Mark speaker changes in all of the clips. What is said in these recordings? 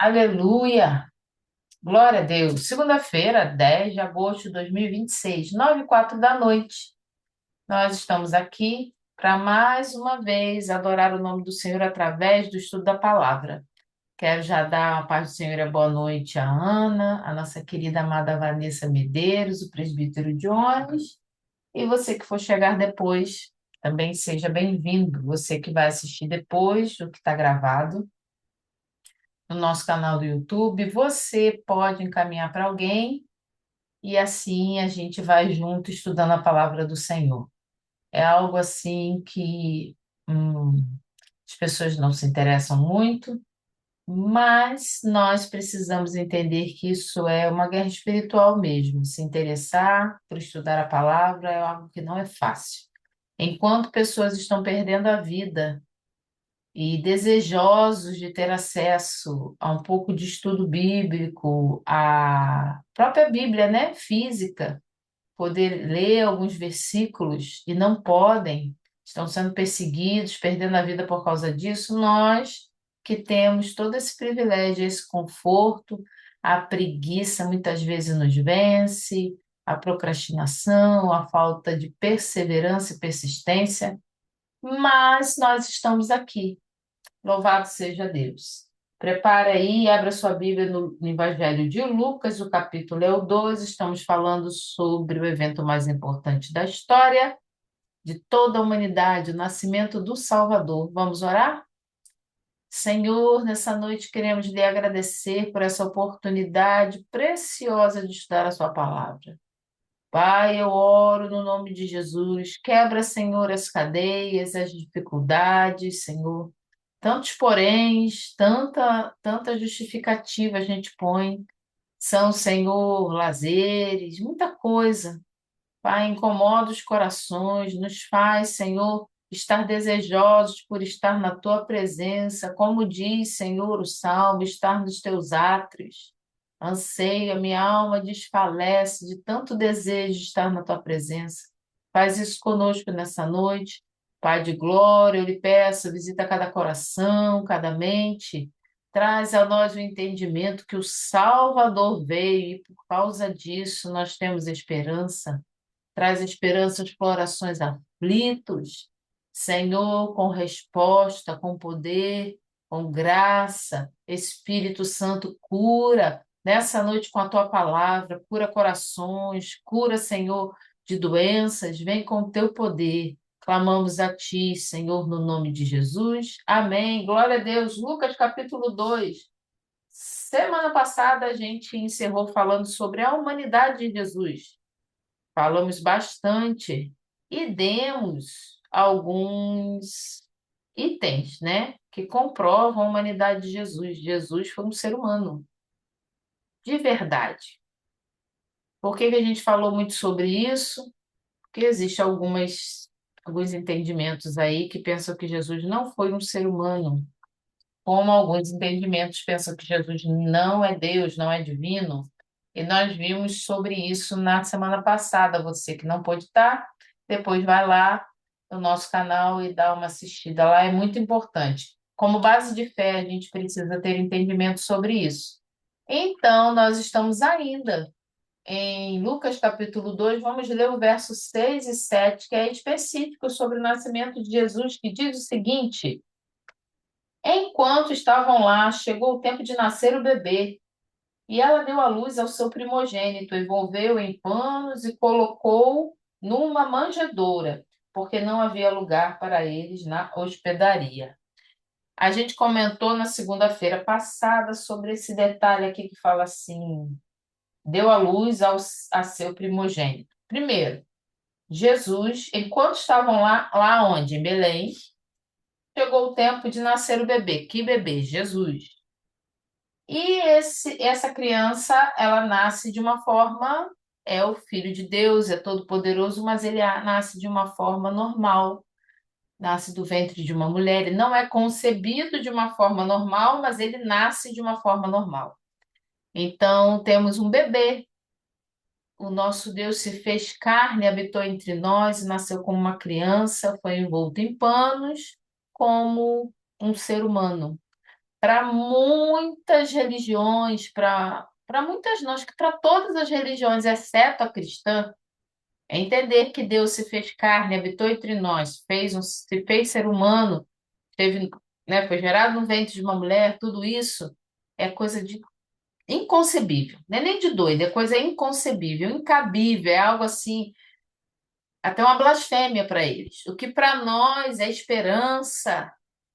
Speaker 1: Aleluia! Glória a Deus. Segunda-feira, 10 de agosto de 2026, 9h04 da noite. Nós estamos aqui para mais uma vez adorar o nome do Senhor através do estudo da palavra. Quero já dar a paz do Senhor e a boa noite à Ana, a nossa querida amada Vanessa Medeiros, o presbítero Jones, e você que for chegar depois, também seja bem-vindo. Você que vai assistir depois do que está gravado no nosso canal do YouTube, você pode encaminhar para alguém e assim a gente vai junto estudando a palavra do Senhor. É algo assim que as pessoas não se interessam muito, mas nós precisamos entender que isso é uma guerra espiritual mesmo. Se interessar por estudar a palavra é algo que não é fácil. Enquanto pessoas estão perdendo a vida e desejosos de ter acesso a um pouco de estudo bíblico, a própria Bíblia, né, física, poder ler alguns versículos e não podem, estão sendo perseguidos, perdendo a vida por causa disso, nós que temos todo esse privilégio, esse conforto, a preguiça muitas vezes nos vence, a procrastinação, a falta de perseverança e persistência, mas nós estamos aqui. Louvado seja Deus. Prepara aí, abra sua Bíblia no Evangelho de Lucas, o capítulo é o 12. Estamos falando sobre o evento mais importante da história de toda a humanidade, o nascimento do Salvador. Vamos orar? Senhor, nessa noite queremos lhe agradecer por essa oportunidade preciosa de estudar a sua palavra. Pai, eu oro no nome de Jesus. Quebra, Senhor, as cadeias, as dificuldades, Senhor. Tantos poréns, tanta justificativa a gente põe. São, Senhor, lazeres, muita coisa. Pai, incomoda os corações, nos faz, Senhor, estar desejosos por estar na tua presença, como diz, Senhor, o Salmo, estar nos teus átrios. Anseio, a minha alma desfalece de tanto desejo de estar na tua presença. Faz isso conosco nessa noite. Pai de glória, eu lhe peço, visita cada coração, cada mente. Traz a nós o entendimento que o Salvador veio e por causa disso nós temos esperança. Traz esperança aos corações aflitos, Senhor, com resposta, com poder, com graça. Espírito Santo, cura nessa noite com a tua palavra, cura corações, cura, Senhor, de doenças, vem com o teu poder. Clamamos a ti, Senhor, no nome de Jesus. Amém. Glória a Deus. Lucas capítulo 2. Semana passada a gente encerrou falando sobre a humanidade de Jesus. Falamos bastante e demos alguns itens, né, que comprovam a humanidade de Jesus. Jesus foi um ser humano, de verdade. Por que que a gente falou muito sobre isso? Porque existem alguns entendimentos aí que pensam que Jesus não foi um ser humano, como alguns entendimentos pensam que Jesus não é Deus, não é divino. E nós vimos sobre isso na semana passada. Você que não pôde estar, depois vai lá no nosso canal e dá uma assistida lá, é muito importante. Como base de fé, a gente precisa ter entendimento sobre isso. Então, nós estamos ainda em Lucas capítulo 2, vamos ler o verso 6 e 7, que é específico sobre o nascimento de Jesus, que diz o seguinte: enquanto estavam lá, chegou o tempo de nascer o bebê. E ela deu à luz ao seu primogênito, envolveu em panos e colocou numa manjedoura, porque não havia lugar para eles na hospedaria. A gente comentou na segunda-feira passada sobre esse detalhe aqui que fala assim: deu à luz a seu primogênito. Primeiro, Jesus, enquanto estavam lá onde? Em Belém, chegou o tempo de nascer o bebê. Que bebê? Jesus. E essa criança, ela nasce de uma forma, é o Filho de Deus, é todo-poderoso, mas ele nasce de uma forma normal, nasce do ventre de uma mulher. Ele não é concebido de uma forma normal, mas ele nasce de uma forma normal. Então, temos um bebê. O nosso Deus se fez carne, habitou entre nós, nasceu como uma criança, foi envolto em panos, como um ser humano. para muitas religiões, para muitas não, acho que para todas as religiões, exceto a cristã, é entender que Deus se fez carne, habitou entre nós, se fez ser humano, teve, né, foi gerado no ventre de uma mulher, tudo isso é coisa de inconcebível, não é nem de doido, é coisa inconcebível, incabível, é algo assim, até uma blasfêmia para eles. O que para nós é esperança,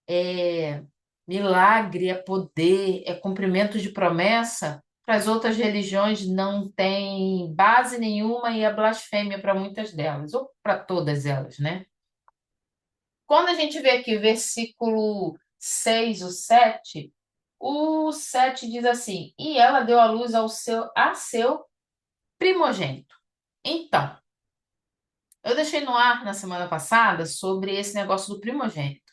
Speaker 1: é milagre, é poder, é cumprimento de promessa, para as outras religiões não tem base nenhuma e é blasfêmia para muitas delas, ou para todas elas, né? Quando a gente vê aqui versículo 6, o 7 diz assim: E ela deu à luz a seu primogênito. Então, eu deixei no ar na semana passada sobre esse negócio do primogênito.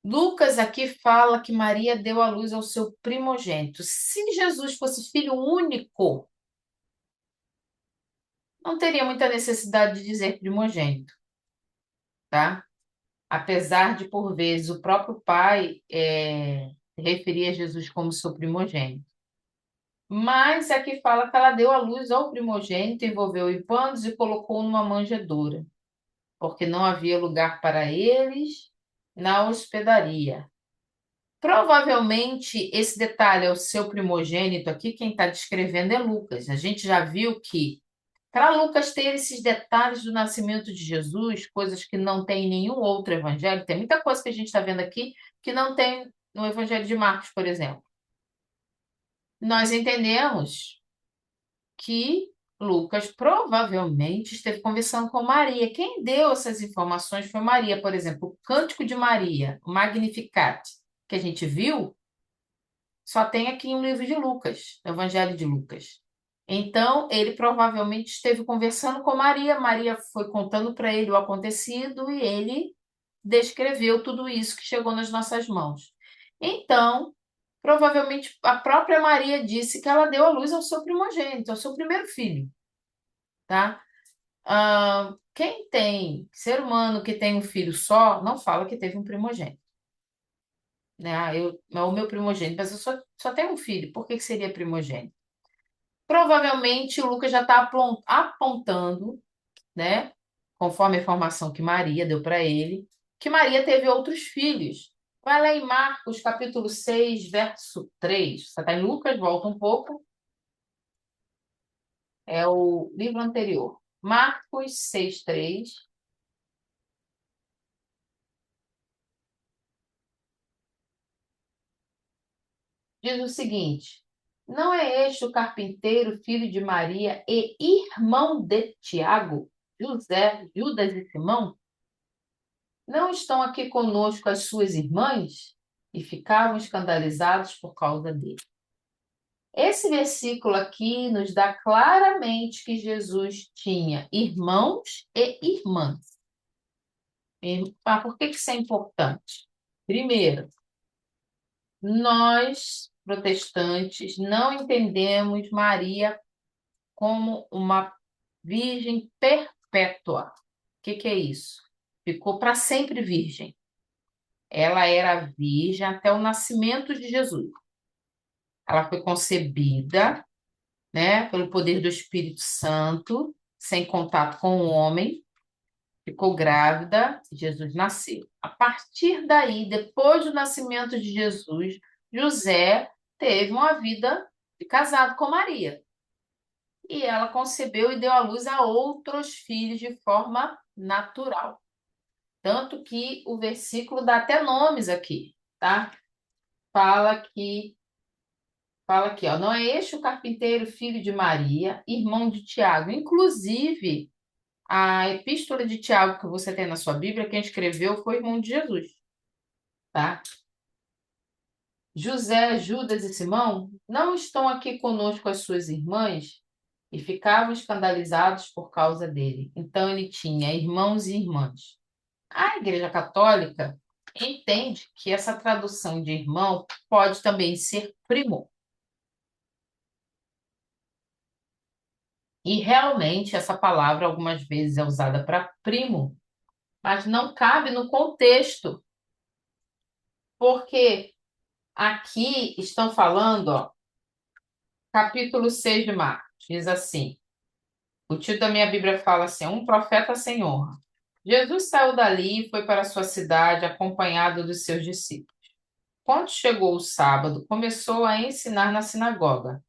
Speaker 1: Lucas aqui fala que Maria deu à luz ao seu primogênito. Se Jesus fosse filho único, não teria muita necessidade de dizer primogênito, tá? Apesar de, por vezes, o próprio pai referir a Jesus como seu primogênito. Mas aqui fala que ela deu à luz ao primogênito, envolveu em panos e colocou numa manjedoura, porque não havia lugar para eles na hospedaria. Provavelmente esse detalhe é o seu primogênito aqui, quem está descrevendo é Lucas. A gente já viu que para Lucas ter esses detalhes do nascimento de Jesus, coisas que não tem em nenhum outro evangelho, tem muita coisa que a gente está vendo aqui que não tem no evangelho de Marcos, por exemplo. Nós entendemos que Lucas provavelmente esteve conversando com Maria. Quem deu essas informações foi Maria, por exemplo, o Cântico de Maria, o Magnificat, que a gente viu, só tem aqui no livro de Lucas, no Evangelho de Lucas. Então, ele provavelmente esteve conversando com Maria, Maria foi contando para ele o acontecido e ele descreveu tudo isso que chegou nas nossas mãos. Então, provavelmente a própria Maria disse que ela deu à luz ao seu primogênito, ao seu primeiro filho, tá? Quem tem ser humano que tem um filho só, não fala que teve um primogênito, né? É o meu primogênito, mas eu só tenho um filho, por que que seria primogênito? Provavelmente o Lucas já está apontando, né? Conforme a informação que Maria deu para ele, que Maria teve outros filhos. Vai lá em Marcos, capítulo 6, verso 3. Você está em Lucas, volta um pouco. É o livro anterior. Marcos 6, 3. Diz o seguinte: Não é este o carpinteiro, filho de Maria e irmão de Tiago, José, Judas e Simão? Não estão aqui conosco as suas irmãs? E ficavam escandalizados por causa dele. Esse versículo aqui nos dá claramente que Jesus tinha irmãos e irmãs. Por que isso é importante? Primeiro, nós, protestantes, não entendemos Maria como uma virgem perpétua. O que é isso? Ficou para sempre virgem. Ela era virgem até o nascimento de Jesus. Ela foi concebida, né, pelo poder do Espírito Santo, sem contato com o homem, ficou grávida, Jesus nasceu. A partir daí, depois do nascimento de Jesus, José teve uma vida de casado com Maria. E ela concebeu e deu à luz a outros filhos de forma natural. Tanto que o versículo dá até nomes aqui, tá? Fala que Fala aqui, ó, não é este o carpinteiro, filho de Maria, irmão de Tiago. Inclusive, a epístola de Tiago que você tem na sua Bíblia, quem escreveu foi o irmão de Jesus, tá? José, Judas e Simão não estão aqui conosco as suas irmãs e ficavam escandalizados por causa dele. Então ele tinha irmãos e irmãs. A Igreja Católica entende que essa tradução de irmão pode também ser primo. E realmente essa palavra algumas vezes é usada para primo, mas não cabe no contexto, porque Aqui estão falando, ó, capítulo 6 de Marcos, diz assim, o título da minha Bíblia fala assim, um profeta sem honra. Jesus saiu dali e foi para sua cidade acompanhado dos seus discípulos. Quando chegou o sábado, começou a ensinar na sinagoga,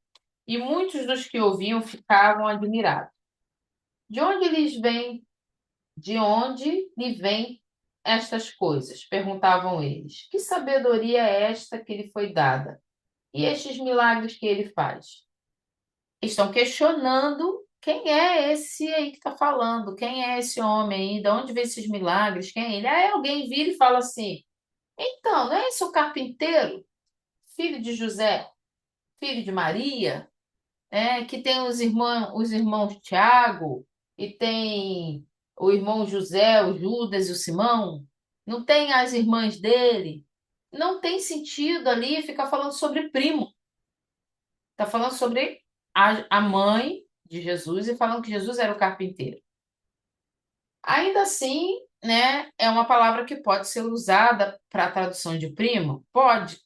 Speaker 1: e muitos dos que ouviam ficavam admirados. De onde lhes vem, de onde lhe vêm estas coisas? Perguntavam eles. Que sabedoria é esta que lhe foi dada? E estes milagres que ele faz? Estão questionando quem é esse aí que está falando, quem é esse homem aí, de onde vem esses milagres, quem é ele? Aí alguém vira e fala assim: então, não é esse o carpinteiro, filho de José, filho de Maria, que tem os irmãos Tiago, e tem o irmão José, o Judas e o Simão? Não tem as irmãs dele? Não tem sentido ali ficar falando sobre primo. Está falando sobre a mãe de Jesus e falando que Jesus era o carpinteiro. Ainda assim, né, é uma palavra que pode ser usada para a tradução de primo? Pode.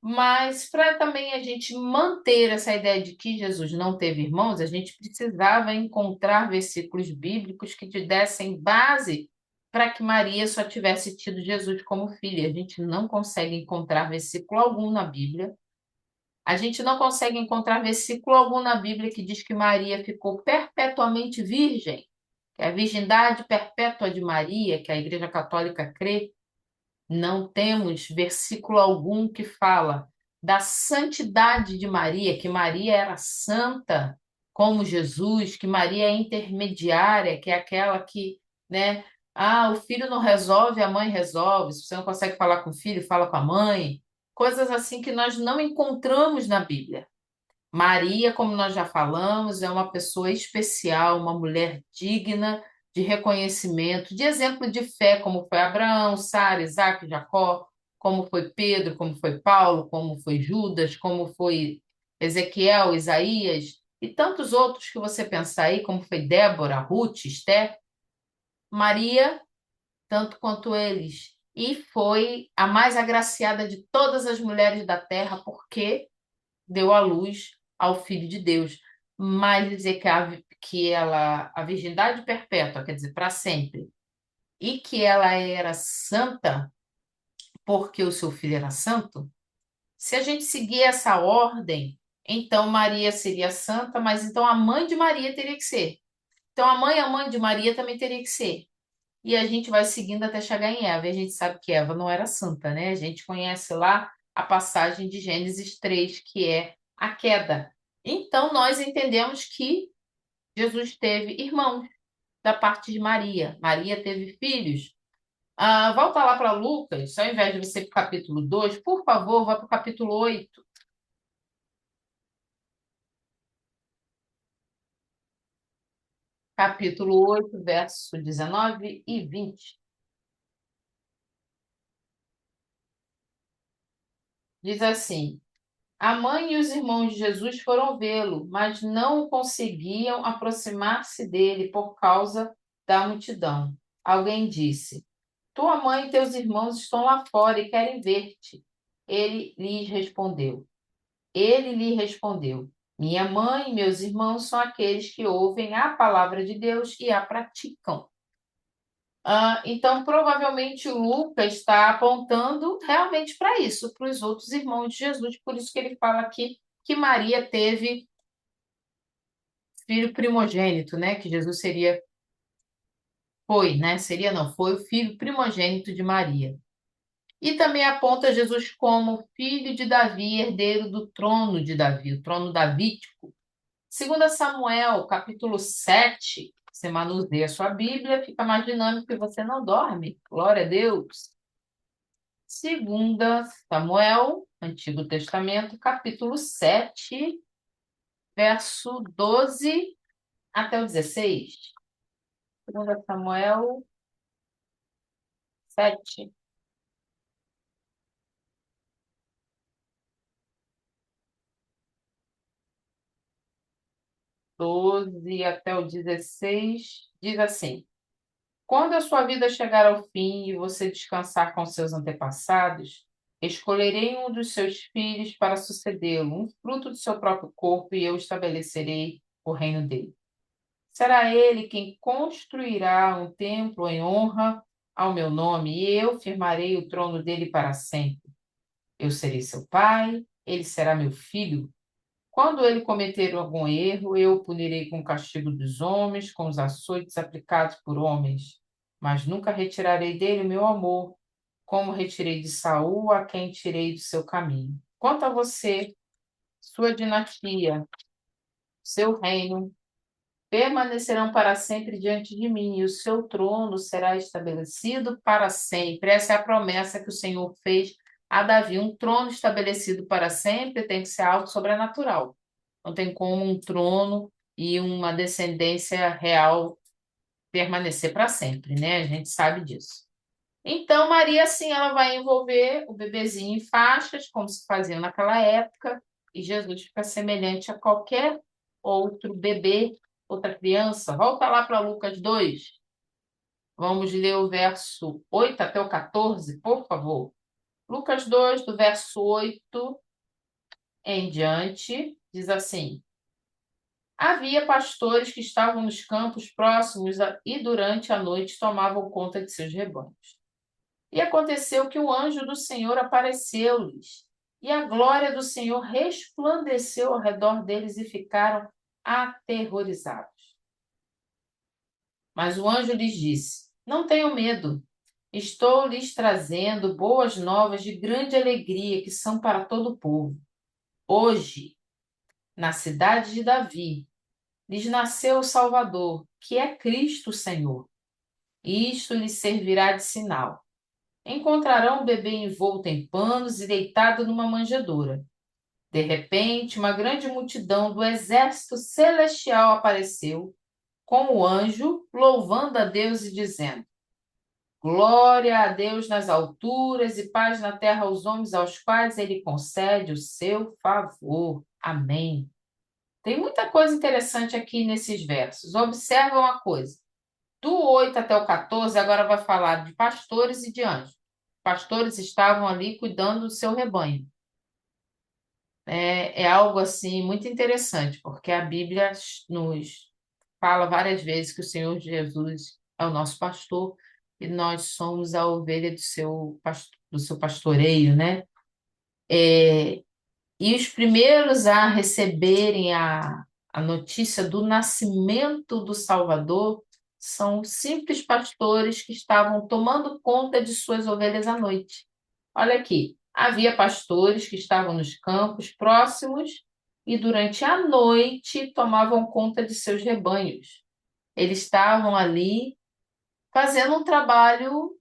Speaker 1: Mas para também a gente manter essa ideia de que Jesus não teve irmãos, a gente precisava encontrar versículos bíblicos que te dessem base para que Maria só tivesse tido Jesus como filha. A gente não consegue encontrar versículo algum na Bíblia. A gente não consegue encontrar versículo algum na Bíblia que diz que Maria ficou perpetuamente virgem, que é a virgindade perpétua de Maria, que a Igreja Católica crê. Não temos versículo algum que fala da santidade de Maria, que Maria era santa como Jesus, que Maria é intermediária, que é aquela que, né? Ah, o filho não resolve, a mãe resolve. Se você não consegue falar com o filho, fala com a mãe. Coisas assim que nós não encontramos na Bíblia. Maria, como nós já falamos, é uma pessoa especial, uma mulher digna de reconhecimento, de exemplo de fé, como foi Abraão, Sara, Isaac, Jacó, como foi Pedro, como foi Paulo, como foi Judas, como foi Ezequiel, Isaías e tantos outros que você pensar aí, como foi Débora, Ruth, Esté. Maria, tanto quanto eles. E foi a mais agraciada de todas as mulheres da terra, porque deu à luz ao Filho de Deus. Mas dizer a virgindade perpétua, quer dizer, para sempre, e que ela era santa porque o seu filho era santo, se a gente seguir essa ordem, então Maria seria santa, mas então a mãe de Maria teria que ser. Então a mãe de Maria também teria que ser. E a gente vai seguindo até chegar em Eva. E a gente sabe que Eva não era santa, né? A gente conhece lá a passagem de Gênesis 3, que é a queda. Então nós entendemos que Jesus teve irmãos da parte de Maria. Maria teve filhos. Volta lá para Lucas, ao invés de você ir para o capítulo 2, por favor, vá para o capítulo 8. Capítulo 8, verso 19 e 20. Diz assim: a mãe e os irmãos de Jesus foram vê-lo, mas não conseguiam aproximar-se dele por causa da multidão. Alguém disse: tua mãe e teus irmãos estão lá fora e querem ver-te. Ele lhe respondeu: minha mãe e meus irmãos são aqueles que ouvem a palavra de Deus e a praticam. Então, provavelmente, o Lucas está apontando realmente para isso, para os outros irmãos de Jesus. Por isso que ele fala aqui que Maria teve filho primogênito, né? Que Jesus foi, né? Seria não, foi o filho primogênito de Maria. E também aponta Jesus como filho de Davi, herdeiro do trono de Davi, o trono davídico. Segundo Samuel, capítulo 7, você manuseia a sua Bíblia, fica mais dinâmico e você não dorme. Glória a Deus. Segunda Samuel, Antigo Testamento, capítulo 7, verso 12 até o 16. Segunda Samuel 7, 12 até o 16, diz assim: quando a sua vida chegar ao fim e você descansar com seus antepassados, Escolherei um dos seus filhos para sucedê-lo, um fruto do seu próprio corpo, e eu estabelecerei o reino dele. Será ele quem construirá um templo em honra ao meu nome, e eu firmarei o trono dele para sempre. Eu serei seu pai, ele será meu filho. Quando ele cometer algum erro, eu o punirei com o castigo dos homens, com os açoites aplicados por homens. Mas nunca retirarei dele o meu amor, como retirei de Saul, a quem tirei do seu caminho. Quanto a você, sua dinastia, seu reino, permanecerão para sempre diante de mim, e o seu trono será estabelecido para sempre. Essa é a promessa que o Senhor fez a Davi. Um trono estabelecido para sempre tem que ser algo sobrenatural. Não tem como um trono e uma descendência real permanecer para sempre, né? A gente sabe disso. Então, Maria, sim, ela vai envolver o bebezinho em faixas, como se fazia naquela época, e Jesus fica semelhante a qualquer outro bebê, outra criança. Volta lá para Lucas 2. Vamos ler o verso 8 até o 14, por favor. Lucas 2, do verso 8 em diante, diz assim: Havia pastores que estavam nos campos próximos e durante a noite tomavam conta de seus rebanhos. E aconteceu que o anjo do Senhor apareceu-lhes, e a glória do Senhor resplandeceu ao redor deles e ficaram aterrorizados. Mas o anjo lhes disse: Não tenham medo. Estou lhes trazendo boas novas de grande alegria que são para todo o povo. Hoje, na cidade de Davi, lhes nasceu o Salvador, que é Cristo o Senhor. Isto lhes servirá de sinal. Encontrarão o bebê envolto em panos e deitado numa manjedoura. De repente, uma grande multidão do exército celestial apareceu, com o anjo, louvando a Deus e dizendo: Glória a Deus nas alturas e paz na terra aos homens aos quais ele concede o seu favor. Amém. Tem muita coisa interessante aqui nesses versos. Observa uma coisa. Do 8 até o 14, agora vai falar de pastores e de anjos. Pastores estavam ali cuidando do seu rebanho. É algo assim muito interessante, porque a Bíblia nos fala várias vezes que o Senhor Jesus é o nosso pastor e nós somos a ovelha do seu pastoreio, né? E os primeiros a receberem a notícia do nascimento do Salvador são simples pastores que estavam tomando conta de suas ovelhas à noite. Olha aqui, havia pastores que estavam nos campos próximos e durante a noite tomavam conta de seus rebanhos. Eles estavam ali fazendo um trabalho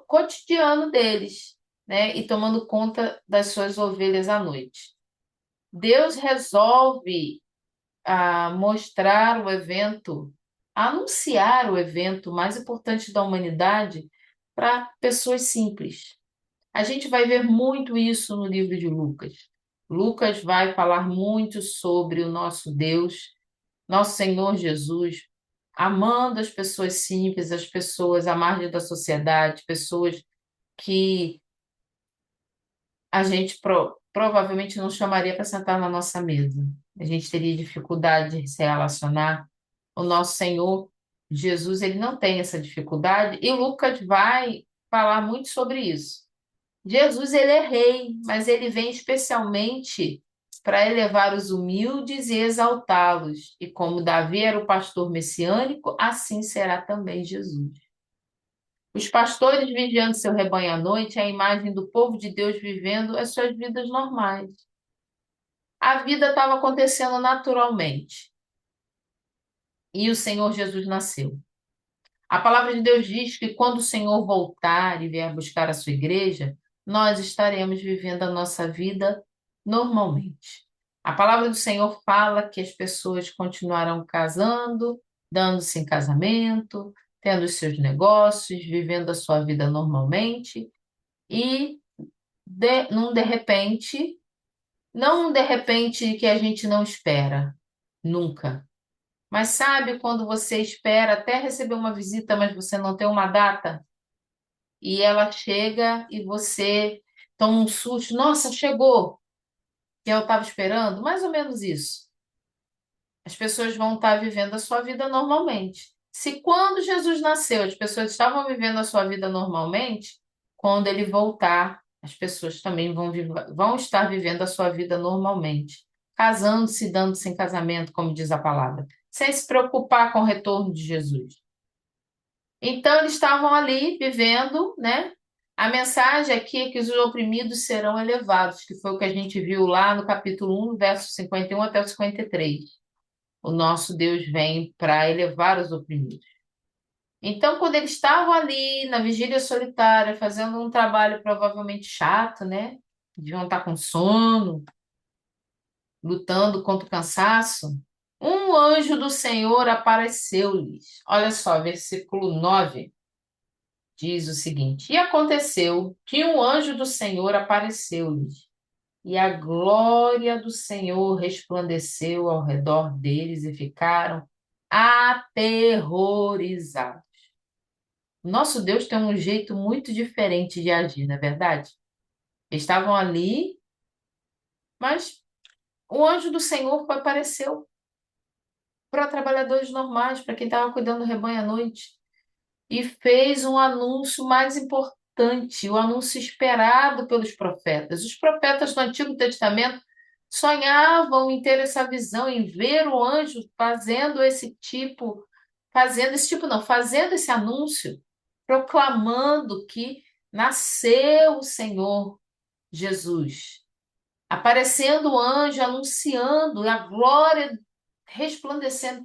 Speaker 1: cotidiano deles, né? E tomando conta das suas ovelhas à noite. Deus resolve mostrar o evento, anunciar o evento mais importante da humanidade para pessoas simples. A gente vai ver muito isso no livro de Lucas. Lucas vai falar muito sobre o nosso Deus, nosso Senhor Jesus, amando as pessoas simples, as pessoas à margem da sociedade, pessoas que a gente provavelmente não chamaria para sentar na nossa mesa. A gente teria dificuldade de se relacionar. O nosso Senhor Jesus, ele não tem essa dificuldade, e Lucas vai falar muito sobre isso. Jesus, ele é rei, mas ele vem especialmente para elevar os humildes e exaltá-los. E como Davi era o pastor messiânico, assim será também Jesus. Os pastores vigiando seu rebanho à noite é a imagem do povo de Deus vivendo as suas vidas normais. A vida estava acontecendo naturalmente e o Senhor Jesus nasceu. A palavra de Deus diz que quando o Senhor voltar e vier buscar a sua igreja, nós estaremos vivendo a nossa vida normalmente. A palavra do Senhor fala que as pessoas continuarão casando, dando-se em casamento, tendo os seus negócios, vivendo a sua vida normalmente e num de repente, não um de repente que a gente não espera, nunca. Mas sabe quando você espera até receber uma visita, mas você não tem uma data? E ela chega e você toma um susto, nossa, chegou, que eu estava esperando, mais ou menos isso. As pessoas vão estar vivendo a sua vida normalmente. Se quando Jesus nasceu, as pessoas estavam vivendo a sua vida normalmente, quando ele voltar, as pessoas também vão estar vivendo a sua vida normalmente. Casando-se, dando-se em casamento, como diz a palavra, sem se preocupar com o retorno de Jesus. Então, eles estavam ali vivendo, né? A mensagem aqui é que os oprimidos serão elevados, que foi o que a gente viu lá no capítulo 1, verso 51 até o 53. O nosso Deus vem para elevar os oprimidos. Então, quando eles estavam ali na vigília solitária, fazendo um trabalho provavelmente chato, né? Deviam estar com sono, lutando contra o cansaço. Um anjo do Senhor apareceu-lhes. Olha só, versículo 9 diz o seguinte: E aconteceu que um anjo do Senhor apareceu-lhes, e a glória do Senhor resplandeceu ao redor deles e ficaram aterrorizados. Nosso Deus tem um jeito muito diferente de agir, não é verdade? Eles estavam ali, mas o anjo do Senhor apareceu para trabalhadores normais, para quem estava cuidando do rebanho à noite, e fez um anúncio mais importante, o anúncio esperado pelos profetas. Os profetas do Antigo Testamento sonhavam em ter essa visão, em ver o anjo fazendo esse anúncio, proclamando que nasceu o Senhor Jesus, aparecendo o anjo, anunciando a glória resplandecendo.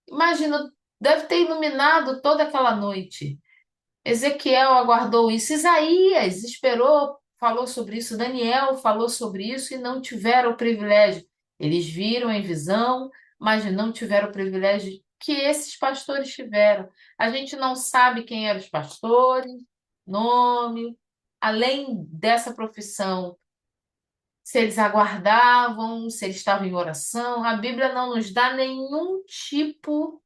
Speaker 1: Imagina, deve ter iluminado toda aquela noite. Ezequiel aguardou isso, Isaías esperou, falou sobre isso, Daniel falou sobre isso e não tiveram o privilégio. Eles viram em visão, mas não tiveram o privilégio que esses pastores tiveram. A gente não sabe quem eram os pastores, nome, além dessa profissão, se eles aguardavam, se eles estavam em oração. A Bíblia não nos dá nenhum tipo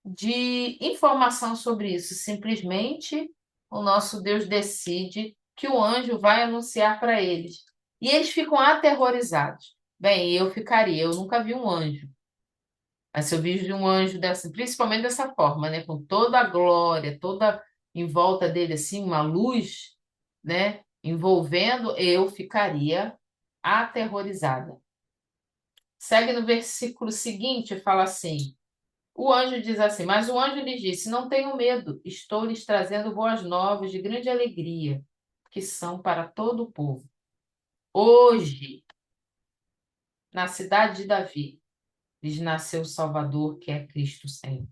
Speaker 1: de informação sobre isso. Simplesmente o nosso Deus decide que o anjo vai anunciar para eles. E eles ficam aterrorizados. Bem, eu ficaria, eu nunca vi um anjo. Mas se eu vi um anjo dessa, principalmente dessa forma, né, com toda a glória, toda em volta dele assim, uma luz, né, envolvendo, eu ficaria aterrorizada. Segue no versículo seguinte, e fala assim: o anjo diz assim, mas o anjo lhe disse: Não tenham medo, estou lhes trazendo boas novas de grande alegria, que são para todo o povo. Hoje, na cidade de Davi, lhes nasceu o Salvador, que é Cristo Senhor.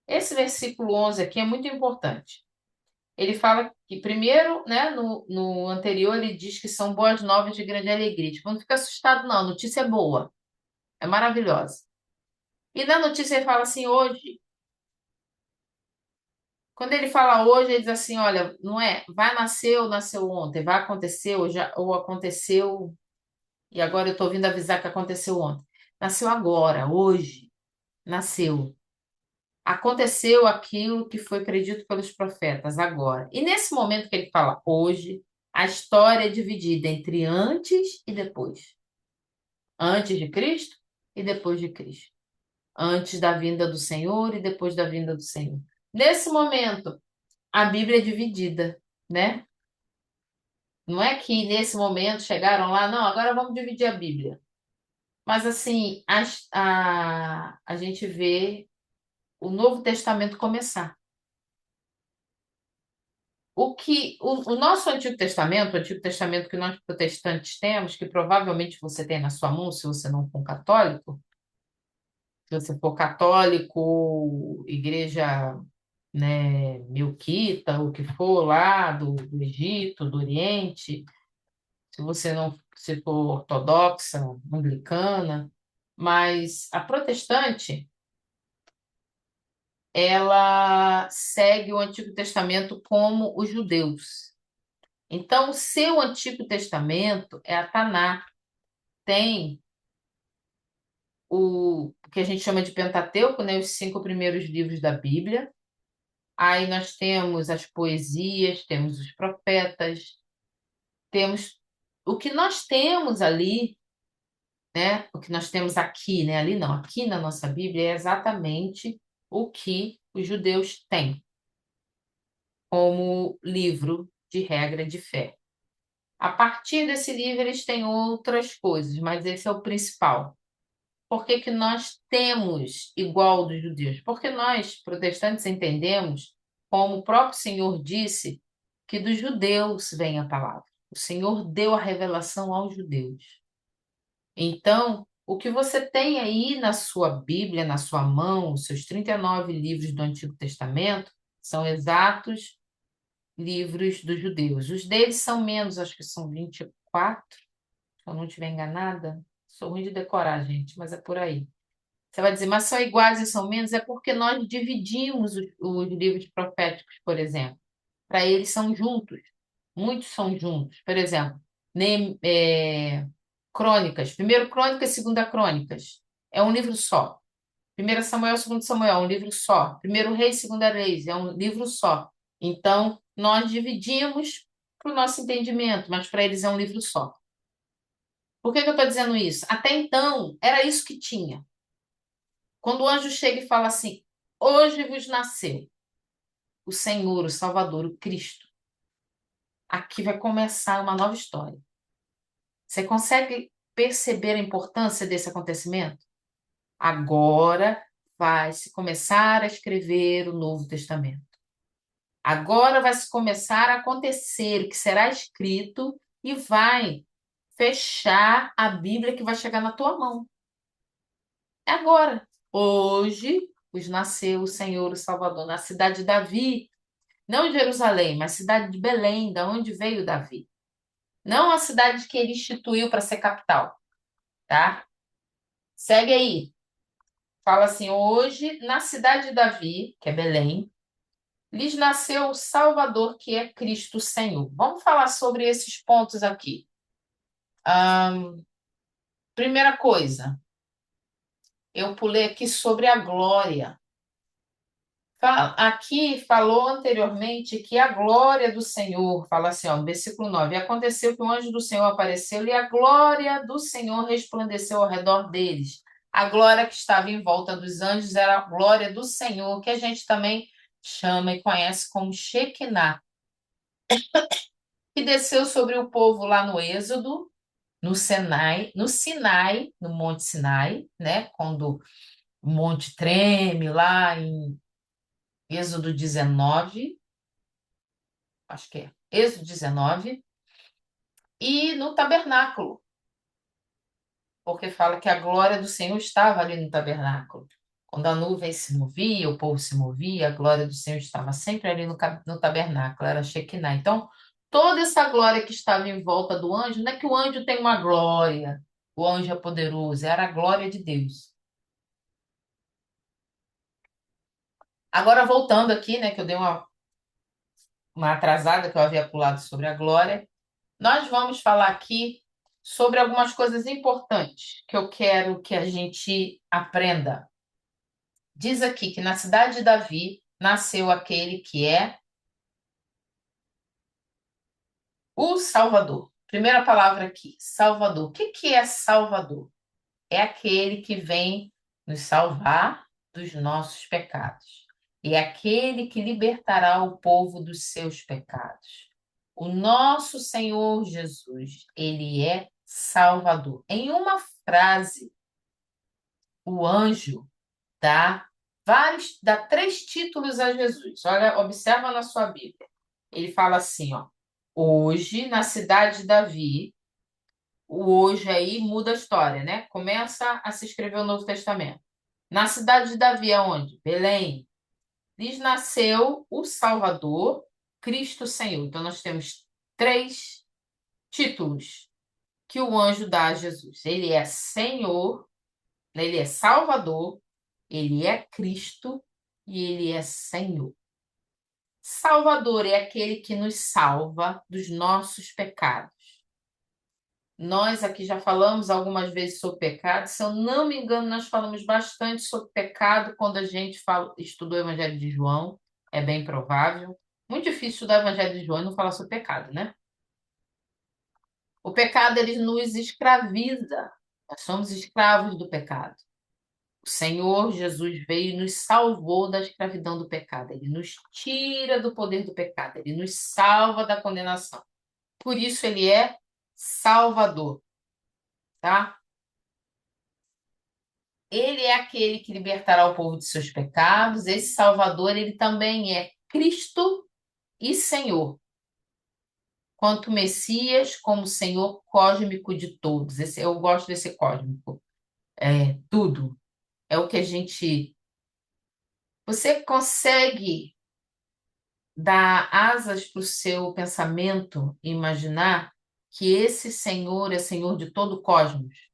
Speaker 1: Esse versículo 11 aqui é muito importante. Ele fala que, primeiro, né, no anterior, ele diz que são boas novas de grande alegria. Tipo, não fica assustado, não, a notícia é boa, é maravilhosa. E na notícia ele fala assim: hoje. Quando ele fala hoje, ele diz assim: olha, não é, vai nascer ou nasceu ontem, vai acontecer ou aconteceu, e agora eu estou vindo avisar que aconteceu ontem. Nasceu agora, hoje, nasceu. Aconteceu aquilo que foi predito pelos profetas agora. E nesse momento que ele fala hoje, a história é dividida entre antes e depois. Antes de Cristo e depois de Cristo. Antes da vinda do Senhor e depois da vinda do Senhor. Nesse momento, a Bíblia é dividida, né? Não é que nesse momento chegaram lá, não, agora vamos dividir a Bíblia. Mas assim, a gente vê o Novo Testamento começar. O nosso o Antigo Testamento que nós protestantes temos, que provavelmente você tem na sua mão, se você não for católico, se você for católico, igreja, né, melquita, o que for lá do Egito, do Oriente, se você não se for ortodoxa, anglicana, mas a protestante, ela segue o Antigo Testamento como os judeus. Então, o seu Antigo Testamento é a Taná. Tem o que a gente chama de Pentateuco, né, os 5 primeiros livros da Bíblia. Aí nós temos as poesias, temos os profetas, temos o que nós temos ali, né? O que nós temos aqui, né? Ali não, aqui na nossa Bíblia é exatamente o que os judeus têm como livro de regra de fé. A partir desse livro, eles têm outras coisas, mas esse é o principal. Por que que nós temos igual dos judeus? Porque nós, protestantes, entendemos, como o próprio Senhor disse, que dos judeus vem a palavra. O Senhor deu a revelação aos judeus. Então, o que você tem aí na sua Bíblia, na sua mão, os seus 39 livros do Antigo Testamento, são exatos livros dos judeus. Os deles são menos, acho que são 24, se eu não estiver enganada. Sou ruim de decorar, gente, mas é por aí. Você vai dizer, mas são iguais e são menos? É porque nós dividimos os livros proféticos, por exemplo. Para eles são juntos. Muitos são juntos. Por exemplo, Crônicas. Primeiro Crônicas, segunda Crônicas. É um livro só. Primeiro Samuel, segundo Samuel, é um livro só. Primeiro Reis, segunda Reis, é um livro só. Então, nós dividimos para o nosso entendimento, mas para eles é um livro só. Por que que eu estou dizendo isso? Até então, era isso que tinha. Quando o anjo chega e fala assim: hoje vos nasceu o Senhor, o Salvador, o Cristo. Aqui vai começar uma nova história. Você consegue perceber a importância desse acontecimento? Agora vai se começar a escrever o Novo Testamento. Agora vai se começar a acontecer o que será escrito e vai fechar a Bíblia que vai chegar na tua mão. É agora. Hoje vos nasceu o Senhor, o Salvador, na cidade de Davi. Não em Jerusalém, mas cidade de Belém, da onde veio Davi. Não a cidade que ele instituiu para ser capital, tá? Segue aí. Fala assim: hoje, na cidade de Davi, que é Belém, lhes nasceu o Salvador, que é Cristo Senhor. Vamos falar sobre esses pontos aqui. Primeira coisa, eu pulei aqui sobre a glória. Aqui falou anteriormente que a glória do Senhor, fala assim, ó, no versículo 9: aconteceu que o anjo do Senhor apareceu e a glória do Senhor resplandeceu ao redor deles. A glória que estava em volta dos anjos era a glória do Senhor, que a gente também chama e conhece como Shekinah, que desceu sobre o povo lá no Êxodo, no Sinai, no Monte Sinai, né? Quando o monte treme lá em Êxodo 19, acho que é Êxodo 19, e no tabernáculo, porque fala que a glória do Senhor estava ali no tabernáculo. Quando a nuvem se movia, o povo se movia, a glória do Senhor estava sempre ali no tabernáculo, era Shekinah. Então, toda essa glória que estava em volta do anjo, não é que o anjo tem uma glória, o anjo é poderoso, era a glória de Deus. Agora, voltando aqui, né, que eu dei uma atrasada, que eu havia pulado sobre a glória, nós vamos falar aqui sobre algumas coisas importantes que eu quero que a gente aprenda. Diz aqui que na cidade de Davi nasceu aquele que é o Salvador. Primeira palavra aqui, Salvador. O que que é Salvador? É aquele que vem nos salvar dos nossos pecados. É aquele que libertará o povo dos seus pecados. O nosso Senhor Jesus, ele é Salvador. Em uma frase, o anjo dá três títulos a Jesus. Olha, observa na sua Bíblia. Ele fala assim, ó: hoje, na cidade de Davi, o hoje aí muda a história, né? Começa a se escrever o Novo Testamento. Na cidade de Davi, aonde? Belém. Lhes nasceu o Salvador, Cristo Senhor. Então, nós temos três títulos que o anjo dá a Jesus. Ele é Senhor, ele é Salvador, ele é Cristo e ele é Senhor. Salvador é aquele que nos salva dos nossos pecados. Nós aqui já falamos algumas vezes sobre pecado. Se eu não me engano, nós falamos bastante sobre pecado quando a gente estudou o Evangelho de João. É bem provável. Muito difícil estudar o Evangelho de João e não falar sobre pecado, né? O pecado, ele nos escraviza. Nós somos escravos do pecado. O Senhor Jesus veio e nos salvou da escravidão do pecado. Ele nos tira do poder do pecado. Ele nos salva da condenação. Por isso ele é Salvador, tá? Ele é aquele que libertará o povo de seus pecados. Esse Salvador, ele também é Cristo e Senhor. Quanto Messias, como Senhor cósmico de todos. Eu gosto desse cósmico. É tudo. É o que a gente. Você consegue dar asas para o seu pensamento e imaginar que esse Senhor é Senhor de todo o cosmos.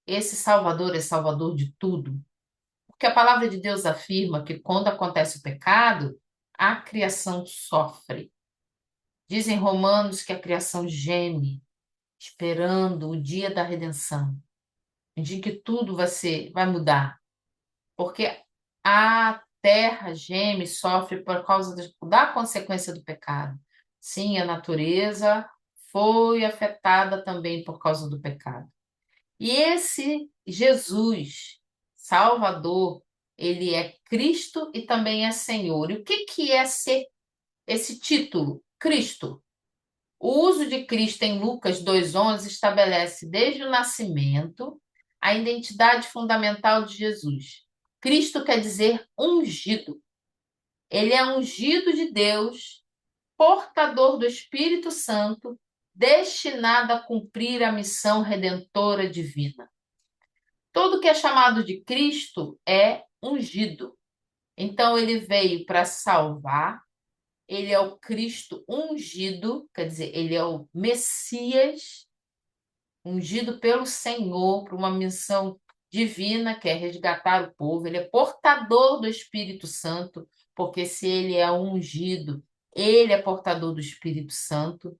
Speaker 1: Esse Salvador é Salvador de tudo. Porque a palavra de Deus afirma que quando acontece o pecado, a criação sofre. Dizem Romanos que a criação geme, esperando o dia da redenção, o dia que tudo vai mudar. Porque a terra geme, sofre por causa da consequência do pecado. Sim, a natureza foi afetada também por causa do pecado. E esse Jesus, Salvador, ele é Cristo e também é Senhor. E o que que é ser esse título? Cristo. O uso de Cristo em Lucas 2,11 estabelece desde o nascimento a identidade fundamental de Jesus. Cristo quer dizer ungido. Ele é ungido de Deus, portador do Espírito Santo, destinado a cumprir a missão redentora divina. Tudo que é chamado de Cristo é ungido. Então, ele veio para salvar, ele é o Cristo ungido, quer dizer, ele é o Messias, ungido pelo Senhor para uma missão divina, que é resgatar o povo. Ele é portador do Espírito Santo, porque se ele é ungido, ele é portador do Espírito Santo.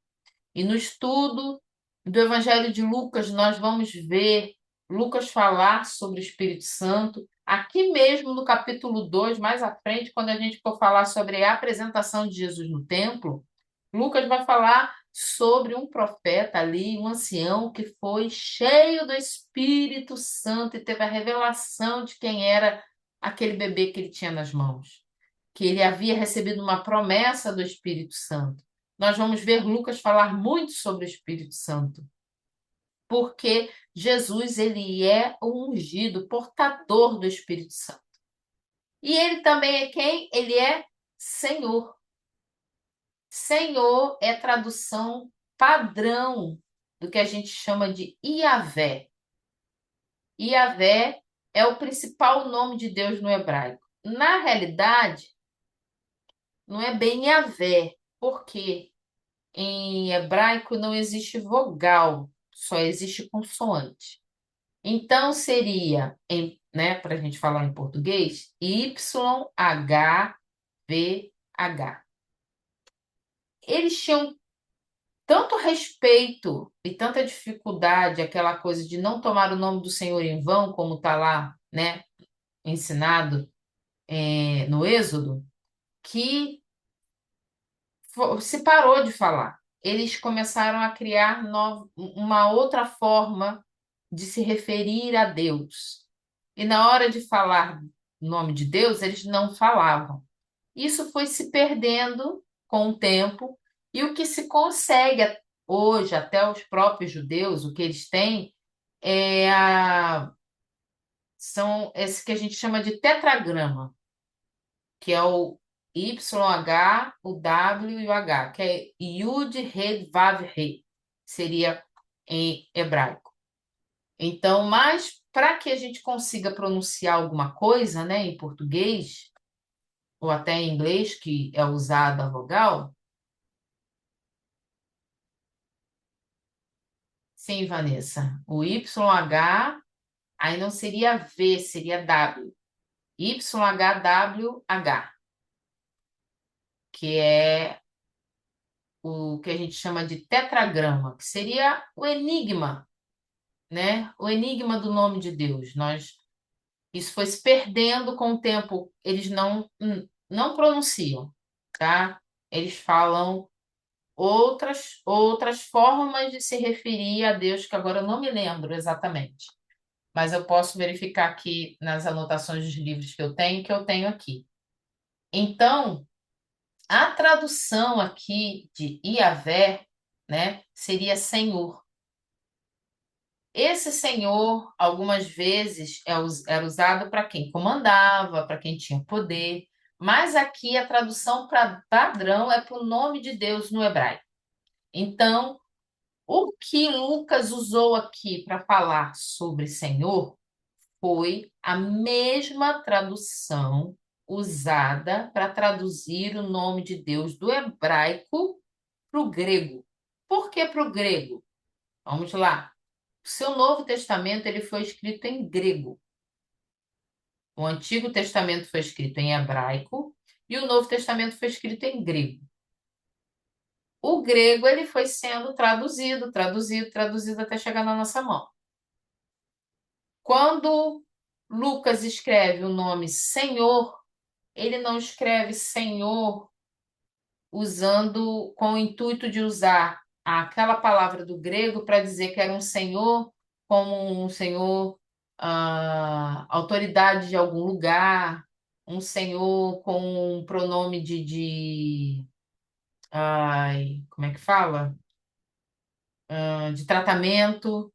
Speaker 1: E no estudo do Evangelho de Lucas, nós vamos ver Lucas falar sobre o Espírito Santo. Aqui mesmo no capítulo 2, mais à frente, quando a gente for falar sobre a apresentação de Jesus no templo, Lucas vai falar sobre um profeta ali, um ancião que foi cheio do Espírito Santo e teve a revelação de quem era aquele bebê que ele tinha nas mãos, que ele havia recebido uma promessa do Espírito Santo. Nós vamos ver Lucas falar muito sobre o Espírito Santo, porque Jesus, ele é o ungido, portador do Espírito Santo. E ele também é quem? Ele é Senhor. Senhor é tradução padrão do que a gente chama de Iavé. Iavé é o principal nome de Deus no hebraico. Na realidade, não é bem Iavé, porque em hebraico não existe vogal, só existe consoante. Então seria, né, para a gente falar em português, YHVH. Eles tinham tanto respeito e tanta dificuldade, aquela coisa de não tomar o nome do Senhor em vão, como está lá, né, ensinado no Êxodo, que se parou de falar. Eles começaram a criar uma outra forma de se referir a Deus. E na hora de falar o nome de Deus, eles não falavam. Isso foi se perdendo com o tempo, e o que se consegue hoje, até os próprios judeus, o que eles têm são esse que a gente chama de tetragrama, que é o YH, o W e o H, que é Yud, He, Vav, He, seria em hebraico. Então, mas para que a gente consiga pronunciar alguma coisa, né, em português, ou até em inglês, que é usada a vogal, sim, Vanessa, o YH, aí não seria V, seria W. YHWH, que é o que a gente chama de tetragrama, que seria o enigma, né? O enigma do nome de Deus. Isso foi se perdendo com o tempo. Eles não pronunciam, tá? Eles falam outras formas de se referir a Deus, que agora eu não me lembro exatamente, mas eu posso verificar aqui nas anotações dos livros que eu tenho aqui. Então, a tradução aqui de Yahvé, né, seria Senhor. Esse Senhor, algumas vezes, era usado para quem comandava, para quem tinha poder, mas aqui a tradução padrão é para o nome de Deus no hebraico. Então, o que Lucas usou aqui para falar sobre Senhor foi a mesma tradução usada para traduzir o nome de Deus do hebraico para o grego. Por que para o grego? Vamos lá. O seu Novo Testamento ele foi escrito em grego. O Antigo Testamento foi escrito em hebraico e o Novo Testamento foi escrito em grego. O grego ele foi sendo traduzido até chegar na nossa mão. Quando Lucas escreve o nome Senhor, ele não escreve Senhor usando com o intuito de usar aquela palavra do grego para dizer que era um senhor como um senhor autoridade de algum lugar, um senhor com um pronome ai, como é que fala? De tratamento.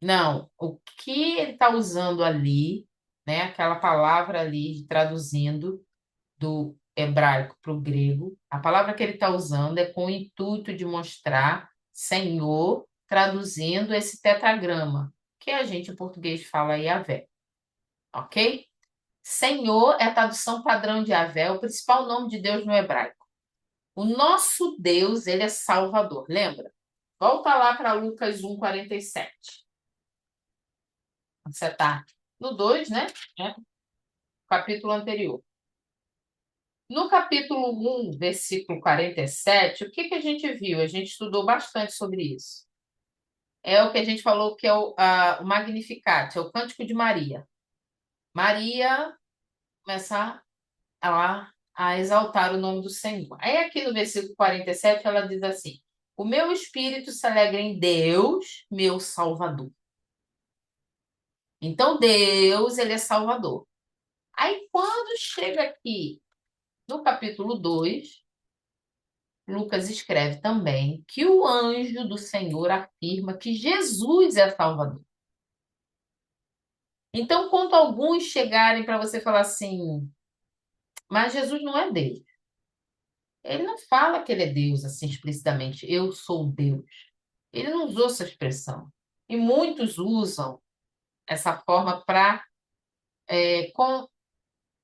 Speaker 1: Não, o que ele está usando ali, né? Aquela palavra ali, traduzindo do hebraico para o grego, a palavra que ele está usando é com o intuito de mostrar Senhor, traduzindo esse tetragrama, que a gente em português fala Yahvé, ok? Senhor é a tradução padrão de Yahvé, é o principal nome de Deus no hebraico. O nosso Deus, ele é Salvador, lembra? Volta lá para Lucas 1:47. Você está no 2, né? Capítulo anterior. No capítulo 1, versículo 47, o que que a gente viu? A gente estudou bastante sobre isso. É o que a gente falou que é o Magnificat, é o Cântico de Maria. Maria começa a exaltar o nome do Senhor. Aí aqui no versículo 47 ela diz assim: o meu espírito se alegra em Deus, meu Salvador. Então Deus, ele é Salvador. Aí quando chega aqui no capítulo 2, Lucas escreve também que o anjo do Senhor afirma que Jesus é Salvador. Então, quando alguns chegarem para você falar assim, mas Jesus não é Deus. Ele não fala que ele é Deus assim explicitamente, eu sou Deus. Ele não usou essa expressão. E muitos usam essa forma para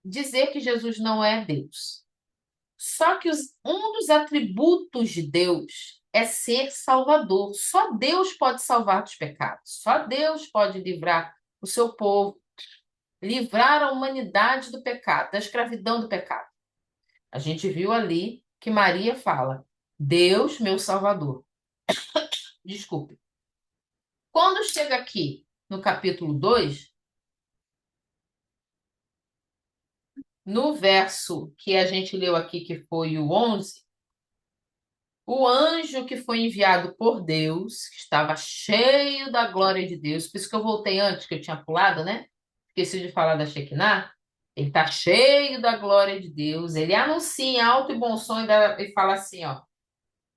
Speaker 1: dizer que Jesus não é Deus. Só que um dos atributos de Deus é ser salvador. Só Deus pode salvar dos pecados. Só Deus pode livrar o seu povo, livrar a humanidade do pecado, da escravidão do pecado. A gente viu ali que Maria fala: Deus, meu Salvador. Desculpe. Quando chega aqui no capítulo 2, no verso que a gente leu aqui, que foi o 11, o anjo que foi enviado por Deus, que estava cheio da glória de Deus, por isso que eu voltei antes, que eu tinha pulado, né? Esqueci de falar da Shekinah. Ele está cheio da glória de Deus. Ele anuncia em alto e bom som e fala assim, ó.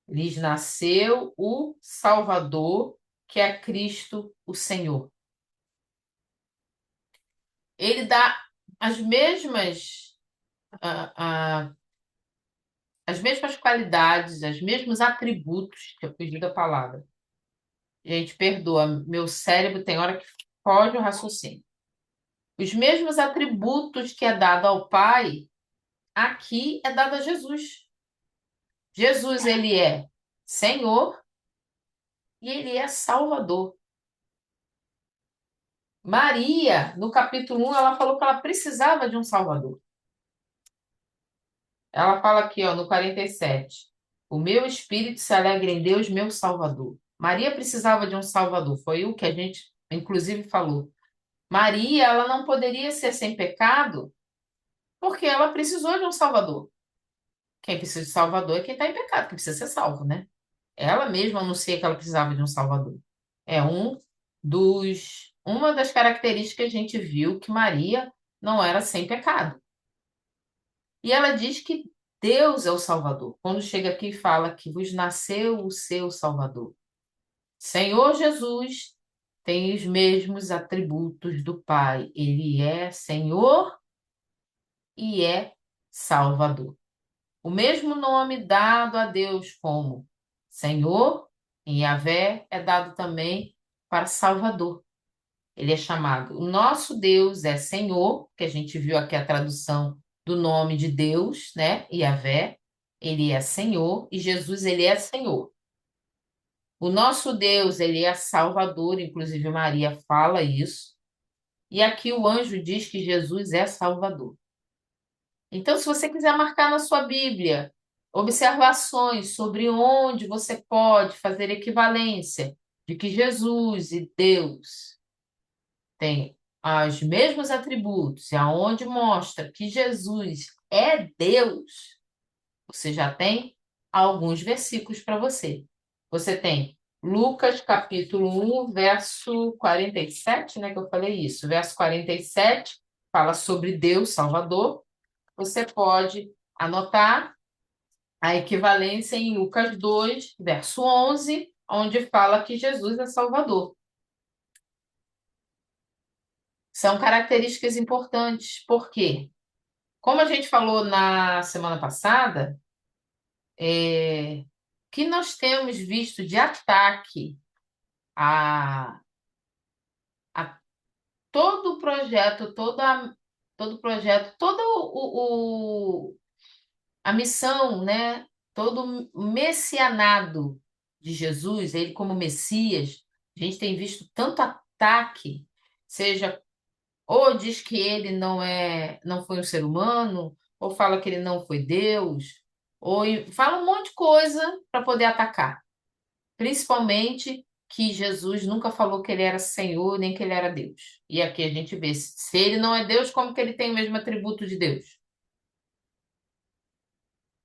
Speaker 1: Lhes nasceu o Salvador, que é Cristo, o Senhor. Ele dá as mesmas, ah, ah, as mesmas qualidades, os mesmos atributos, que eu fugi da palavra. Gente, perdoa, meu cérebro tem hora que foge o raciocínio. Os mesmos atributos que é dado ao Pai, aqui é dado a Jesus. Jesus, ele é Senhor e ele é Salvador. Maria, no capítulo 1, ela falou que ela precisava de um Salvador. Ela fala aqui, ó, no 47, o meu espírito se alegra em Deus, meu Salvador. Maria precisava de um Salvador, foi o que a gente, inclusive, falou. Maria, ela não poderia ser sem pecado, porque ela precisou de um Salvador. Quem precisa de Salvador é quem está em pecado, que precisa ser salvo, né? Ela mesma anuncia que ela precisava de um Salvador. É uma das características que a gente viu que Maria não era sem pecado. E ela diz que Deus é o Salvador. Quando chega aqui e fala que vos nasceu o seu Salvador. Senhor Jesus tem os mesmos atributos do Pai. Ele é Senhor e é Salvador. O mesmo nome dado a Deus como Senhor, em Yahvé, é dado também para Salvador. Ele é chamado. O nosso Deus é Senhor, que a gente viu aqui a tradução do nome de Deus, né? Yahvé. Ele é Senhor e Jesus, ele é Senhor. O nosso Deus, ele é Salvador, inclusive Maria fala isso. E aqui o anjo diz que Jesus é Salvador. Então, se você quiser marcar na sua Bíblia observações sobre onde você pode fazer equivalência de que Jesus e Deus têm os mesmos atributos, e aonde mostra que Jesus é Deus, você já tem alguns versículos para você. Você tem Lucas capítulo 1, verso 47, né, que eu falei isso. Verso 47 fala sobre Deus Salvador. Você pode anotar a equivalência em Lucas 2, verso 11, onde fala que Jesus é Salvador. São características importantes, porque, como a gente falou na semana passada, que nós temos visto de ataque a, a todo o projeto, todo o projeto, todo a missão, né? Todo o messianado de Jesus, ele como Messias, a gente tem visto tanto ataque, seja ou diz que ele não foi um ser humano, ou fala que ele não foi Deus, fala um monte de coisa para poder atacar. Principalmente que Jesus nunca falou que ele era Senhor, nem que ele era Deus. E aqui a gente vê, se ele não é Deus, como que ele tem o mesmo atributo de Deus?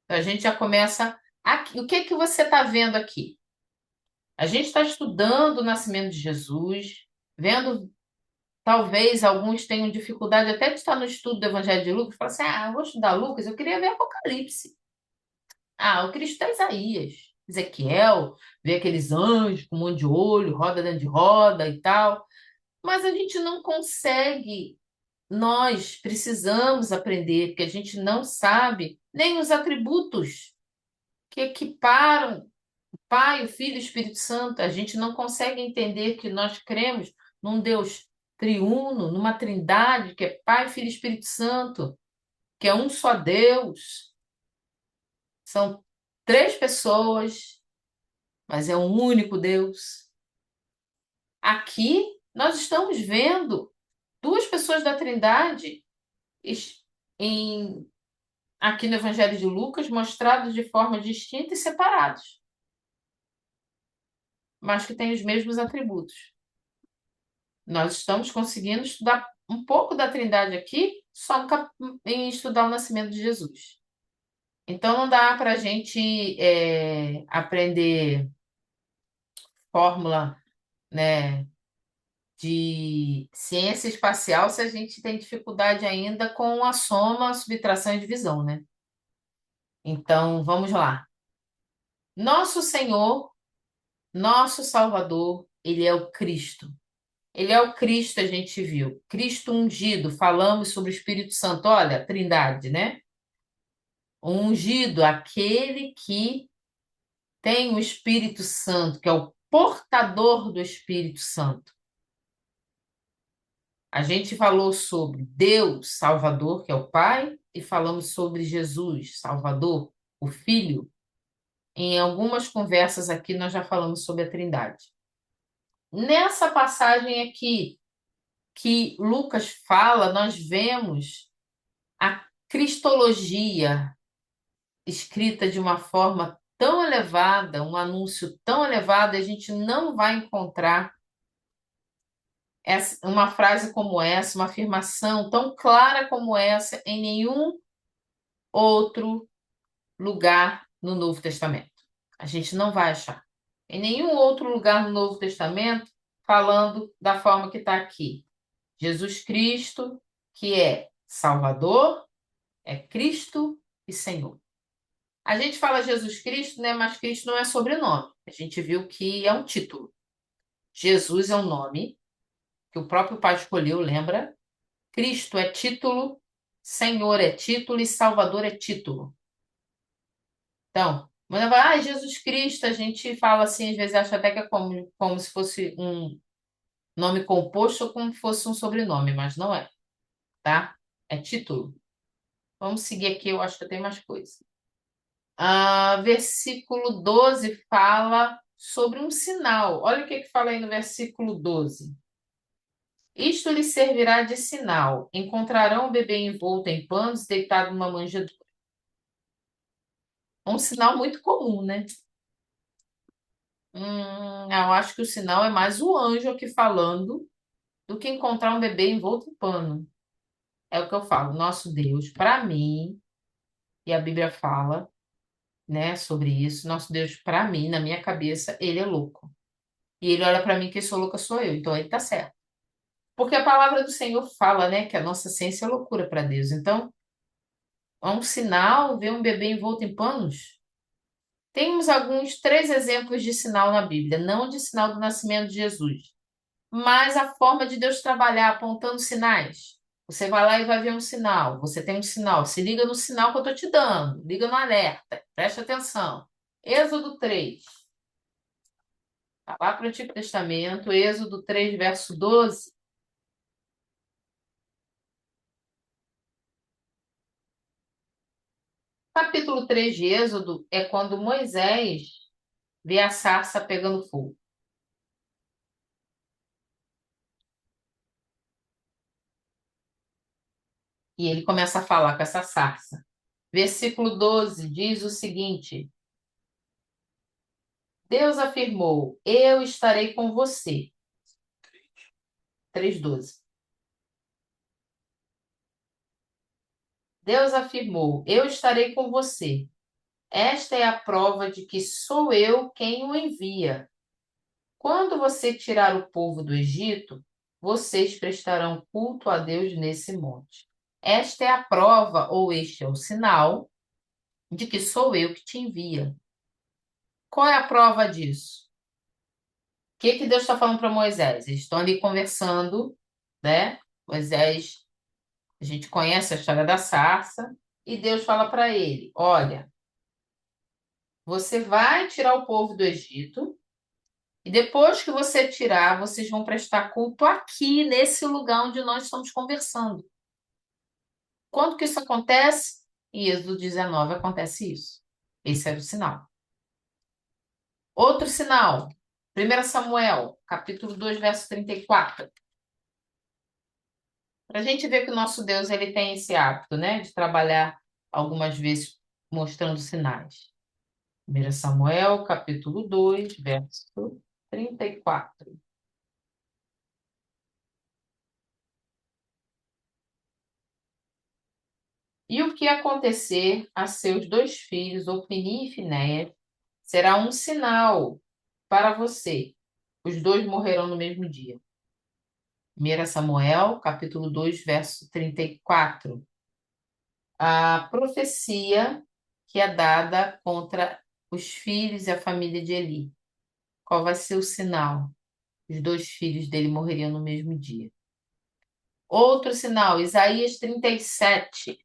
Speaker 1: Então, a gente já começa aqui. O que que você está vendo aqui? A gente está estudando o nascimento de Jesus, vendo, talvez alguns tenham dificuldade até de estar no estudo do Evangelho de Lucas, falar assim, eu vou estudar Lucas, eu queria ver Apocalipse. Eu queria estudar Isaías, Ezequiel, ver aqueles anjos com um monte de olho, roda dentro de roda e tal. Mas a gente não consegue, nós precisamos aprender, porque a gente não sabe nem os atributos que equiparam o Pai, o Filho e o Espírito Santo. A gente não consegue entender que nós cremos num Deus triuno, numa trindade que é Pai, Filho e Espírito Santo, que é um só Deus. São três pessoas, mas é um único Deus. Aqui nós estamos vendo duas pessoas da Trindade em, aqui no Evangelho de Lucas mostrados de forma distinta e separados, mas que têm os mesmos atributos. Nós estamos conseguindo estudar um pouco da Trindade aqui, só em estudar o nascimento de Jesus. Então, não dá para a gente aprender fórmula, né, de ciência espacial se a gente tem dificuldade ainda com a soma, a subtração e divisão, né? Então, vamos lá. Nosso Senhor, nosso Salvador, ele é o Cristo. Ele é o Cristo, a gente viu. Cristo ungido, falamos sobre o Espírito Santo. Olha, Trindade, né? O ungido, aquele que tem o Espírito Santo, que é o portador do Espírito Santo. A gente falou sobre Deus, Salvador, que é o Pai, e falamos sobre Jesus, Salvador, o Filho. Em algumas conversas aqui nós já falamos sobre a Trindade. Nessa passagem aqui que Lucas fala, nós vemos a cristologia escrita de uma forma tão elevada, um anúncio tão elevado, a gente não vai encontrar uma frase como essa, uma afirmação tão clara como essa em nenhum outro lugar no Novo Testamento. A gente não vai achar. Em nenhum outro lugar no Novo Testamento falando da forma que está aqui. Jesus Cristo, que é Salvador, é Cristo e Senhor. A gente fala Jesus Cristo, né? Mas Cristo não é sobrenome. A gente viu que é um título. Jesus é um nome que o próprio Pai escolheu, lembra? Cristo é título, Senhor é título e Salvador é título. Então, quando vai, Jesus Cristo, a gente fala assim, às vezes acha até que é como se fosse um nome composto ou como se fosse um sobrenome, mas não é, tá? É título. Vamos seguir aqui, eu acho que tem mais coisa. Versículo 12 fala sobre um sinal. Olha o que fala aí no versículo 12. Isto lhe servirá de sinal. Encontrarão o bebê envolto em panos, deitado numa manjedoura. Um sinal muito comum, né? Eu acho que o sinal é mais o anjo aqui falando do que encontrar um bebê envolto em pano. É o que eu falo. Nosso Deus, para mim, e a Bíblia fala, né, sobre isso. Nosso Deus, para mim, na minha cabeça, ele é louco. E ele olha para mim que sou louca sou eu. Então ele tá certo. Porque a palavra do Senhor fala, né, que a nossa ciência é loucura para Deus. Então, é um sinal ver um bebê envolto em panos. Temos alguns três exemplos de sinal na Bíblia, não de sinal do nascimento de Jesus, mas a forma de Deus trabalhar apontando sinais. Você vai lá e vai ver um sinal. Você tem um sinal. Se liga no sinal que eu estou te dando. Liga no alerta. Preste atenção. Êxodo 3. Tá lá para o Antigo Testamento. Êxodo 3, verso 12. Capítulo 3 de Êxodo é quando Moisés vê a sarça pegando fogo. E ele começa a falar com essa sarça. Versículo 12 diz o seguinte: Deus afirmou: Eu estarei com você. 3:12. Deus afirmou: Eu estarei com você. Esta é a prova de que sou eu quem o envia. Quando você tirar o povo do Egito, vocês prestarão culto a Deus nesse monte. Esta é a prova, ou este é o sinal, de que sou eu que te envia. Qual é a prova disso? O que Deus está falando para Moisés? Eles estão ali conversando, né? Moisés, a gente conhece a história da sarça, e Deus fala para ele: Olha, você vai tirar o povo do Egito, e depois que você tirar, vocês vão prestar culto aqui, nesse lugar onde nós estamos conversando. Quando que isso acontece? Em Êxodo 19 acontece isso. Esse era o sinal. Outro sinal, 1 Samuel, capítulo 2, verso 34. Para a gente ver que o nosso Deus ele tem esse hábito, né, de trabalhar algumas vezes mostrando sinais. 1 Samuel, capítulo 2, verso 34. E o que acontecer a seus dois filhos, Ofni e Finéias, será um sinal para você. Os dois morrerão no mesmo dia. 1 Samuel, capítulo 2, verso 34. A profecia que é dada contra os filhos e a família de Eli. Qual vai ser o sinal? Os dois filhos dele morreriam no mesmo dia. Outro sinal, Isaías 37.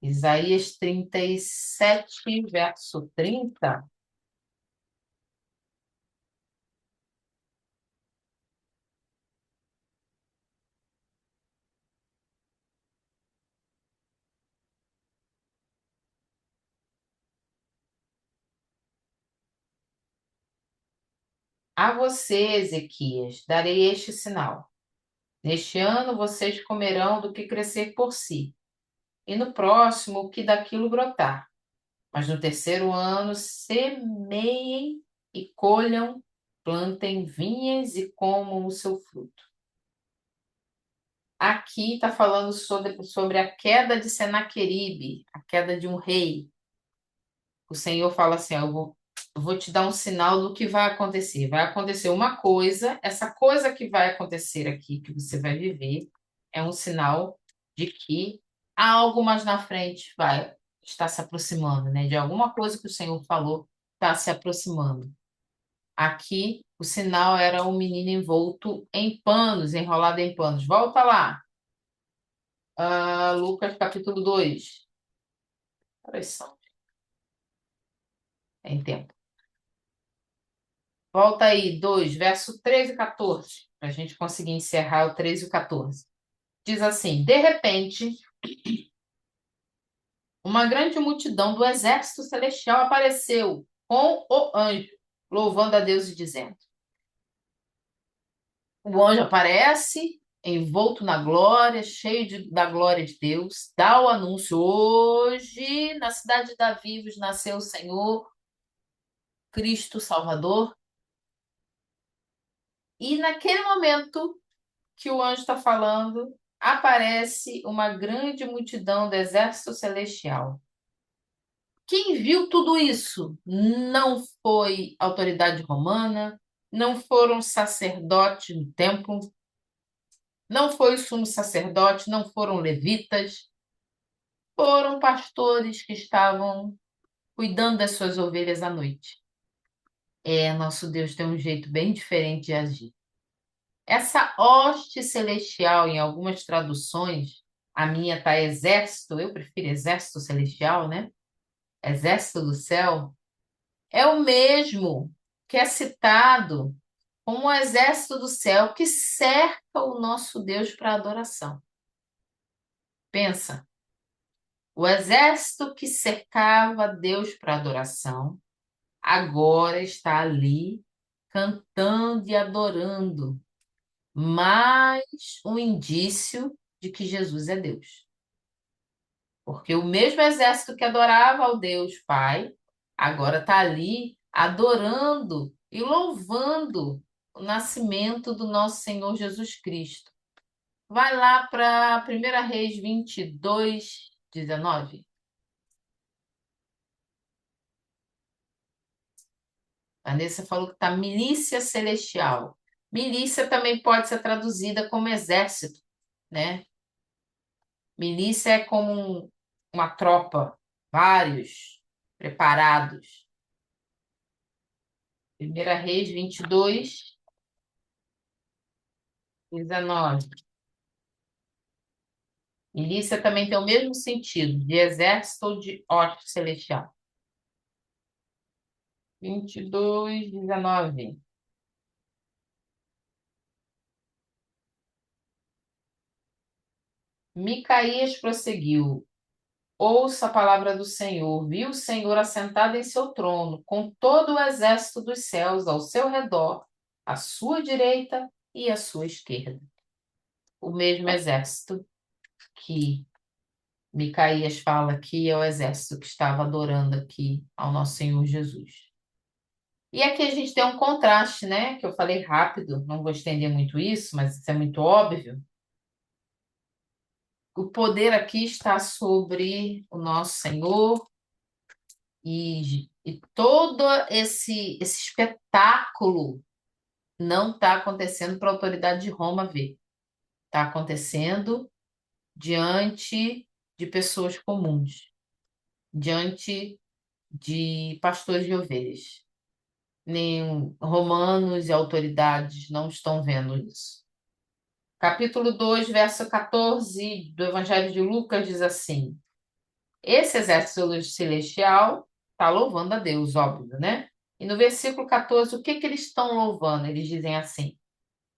Speaker 1: Isaías 37, verso 30. A você, Ezequias, darei este sinal. Neste ano vocês comerão do que crescer por si, e no próximo o que daquilo brotar. Mas no terceiro ano semeiem e colham, plantem vinhas e comam o seu fruto. Aqui está falando sobre a queda de Senaqueribe, a queda de um rei. O Senhor fala assim: ó, eu vou te dar um sinal do que vai acontecer. Vai acontecer uma coisa, essa coisa que vai acontecer aqui, que você vai viver, é um sinal de que algo mais na frente vai estar se aproximando, né? De alguma coisa que o Senhor falou está se aproximando. Aqui, o sinal era um menino envolto em panos, enrolado em panos. Volta lá. Lucas capítulo 2. Correção, tem tempo. Volta aí, 2, verso 13 e 14, para a gente conseguir encerrar o 13 e o 14. Diz assim: De repente, uma grande multidão do exército celestial apareceu com o anjo, louvando a Deus e dizendo. O anjo aparece, envolto na glória, cheio da glória de Deus, dá o anúncio: hoje, na cidade de Davi, vos nasceu o Senhor, Cristo Salvador. E naquele momento que o anjo está falando, aparece uma grande multidão do exército celestial. Quem viu tudo isso não foi autoridade romana, não foram sacerdotes no templo, não foi o sumo sacerdote, não foram levitas, foram pastores que estavam cuidando das suas ovelhas à noite. Nosso Deus tem um jeito bem diferente de agir. Essa hoste celestial, em algumas traduções, a minha tá exército, eu prefiro exército celestial, né? Exército do céu, é o mesmo que é citado como o exército do céu que cerca o nosso Deus para adoração. Pensa, o exército que cercava Deus para adoração, agora está ali cantando e adorando, mais um indício de que Jesus é Deus. Porque o mesmo exército que adorava ao Deus Pai, agora está ali adorando e louvando o nascimento do nosso Senhor Jesus Cristo. Vai lá para 1 Reis 22, 19. A Vanessa falou que está milícia celestial. Milícia também pode ser traduzida como exército, né? Milícia é como uma tropa, vários preparados. 1 Reis 22, 19. Milícia também tem o mesmo sentido, de exército ou de hoste celestial. 22, 19. Micaías prosseguiu: Ouça a palavra do Senhor. Viu o Senhor assentado em seu trono, com todo o exército dos céus ao seu redor, à sua direita e à sua esquerda. O mesmo exército que Micaías fala aqui é o exército que estava adorando aqui ao nosso Senhor Jesus. E aqui a gente tem um contraste, né? Que eu falei rápido, não vou estender muito isso, mas isso é muito óbvio. O poder aqui está sobre o nosso Senhor e todo esse espetáculo não está acontecendo para a autoridade de Roma ver. Está acontecendo diante de pessoas comuns, diante de pastores de ovelhas. Nem romanos e autoridades não estão vendo isso. Capítulo 2, verso 14 do Evangelho de Lucas diz assim: Esse exército celestial está louvando a Deus, óbvio, né? E no versículo 14, o que que eles estão louvando? Eles dizem assim: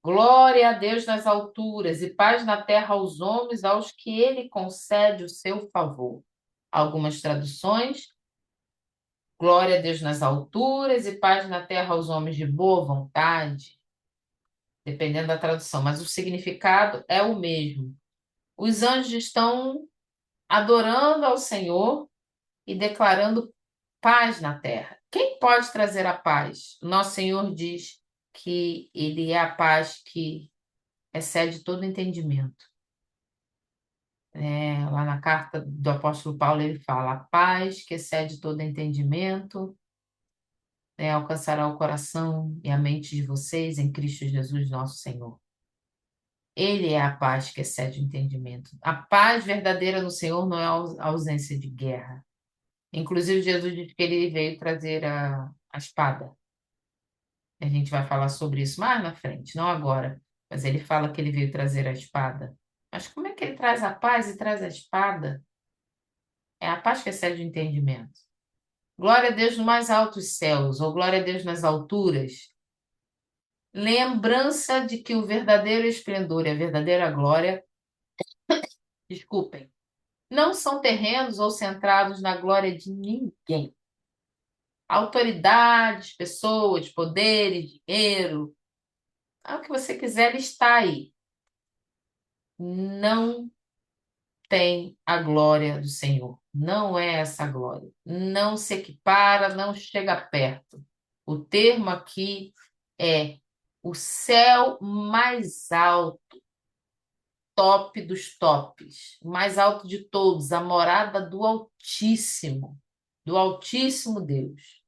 Speaker 1: Glória a Deus nas alturas e paz na terra aos homens, aos que ele concede o seu favor. Algumas traduções: Glória a Deus nas alturas e paz na terra aos homens de boa vontade, dependendo da tradução, mas o significado é o mesmo. Os anjos estão adorando ao Senhor e declarando paz na terra. Quem pode trazer a paz? O nosso Senhor diz que Ele é a paz que excede todo entendimento. Lá na carta do apóstolo Paulo, ele fala: a paz que excede todo entendimento, alcançará o coração e a mente de vocês em Cristo Jesus, nosso Senhor. Ele é a paz que excede o entendimento. A paz verdadeira no Senhor não é a ausência de guerra. Inclusive, Jesus disse que ele veio trazer a espada. A gente vai falar sobre isso mais na frente, não agora. Mas ele fala que ele veio trazer a espada. Mas como é que ele traz a paz e traz a espada? É a paz que excede o entendimento. Glória a Deus nos mais altos céus, ou glória a Deus nas alturas. Lembrança de que o verdadeiro esplendor e a verdadeira glória, desculpem, não são terrenos ou centrados na glória de ninguém. Autoridades, pessoas, poderes, dinheiro, o que você quiser está aí. Não tem a glória do Senhor. Não é essa glória. Não se equipara, não chega perto. O termo aqui é o céu mais alto, top dos tops, o mais alto de todos, a morada do Altíssimo Deus.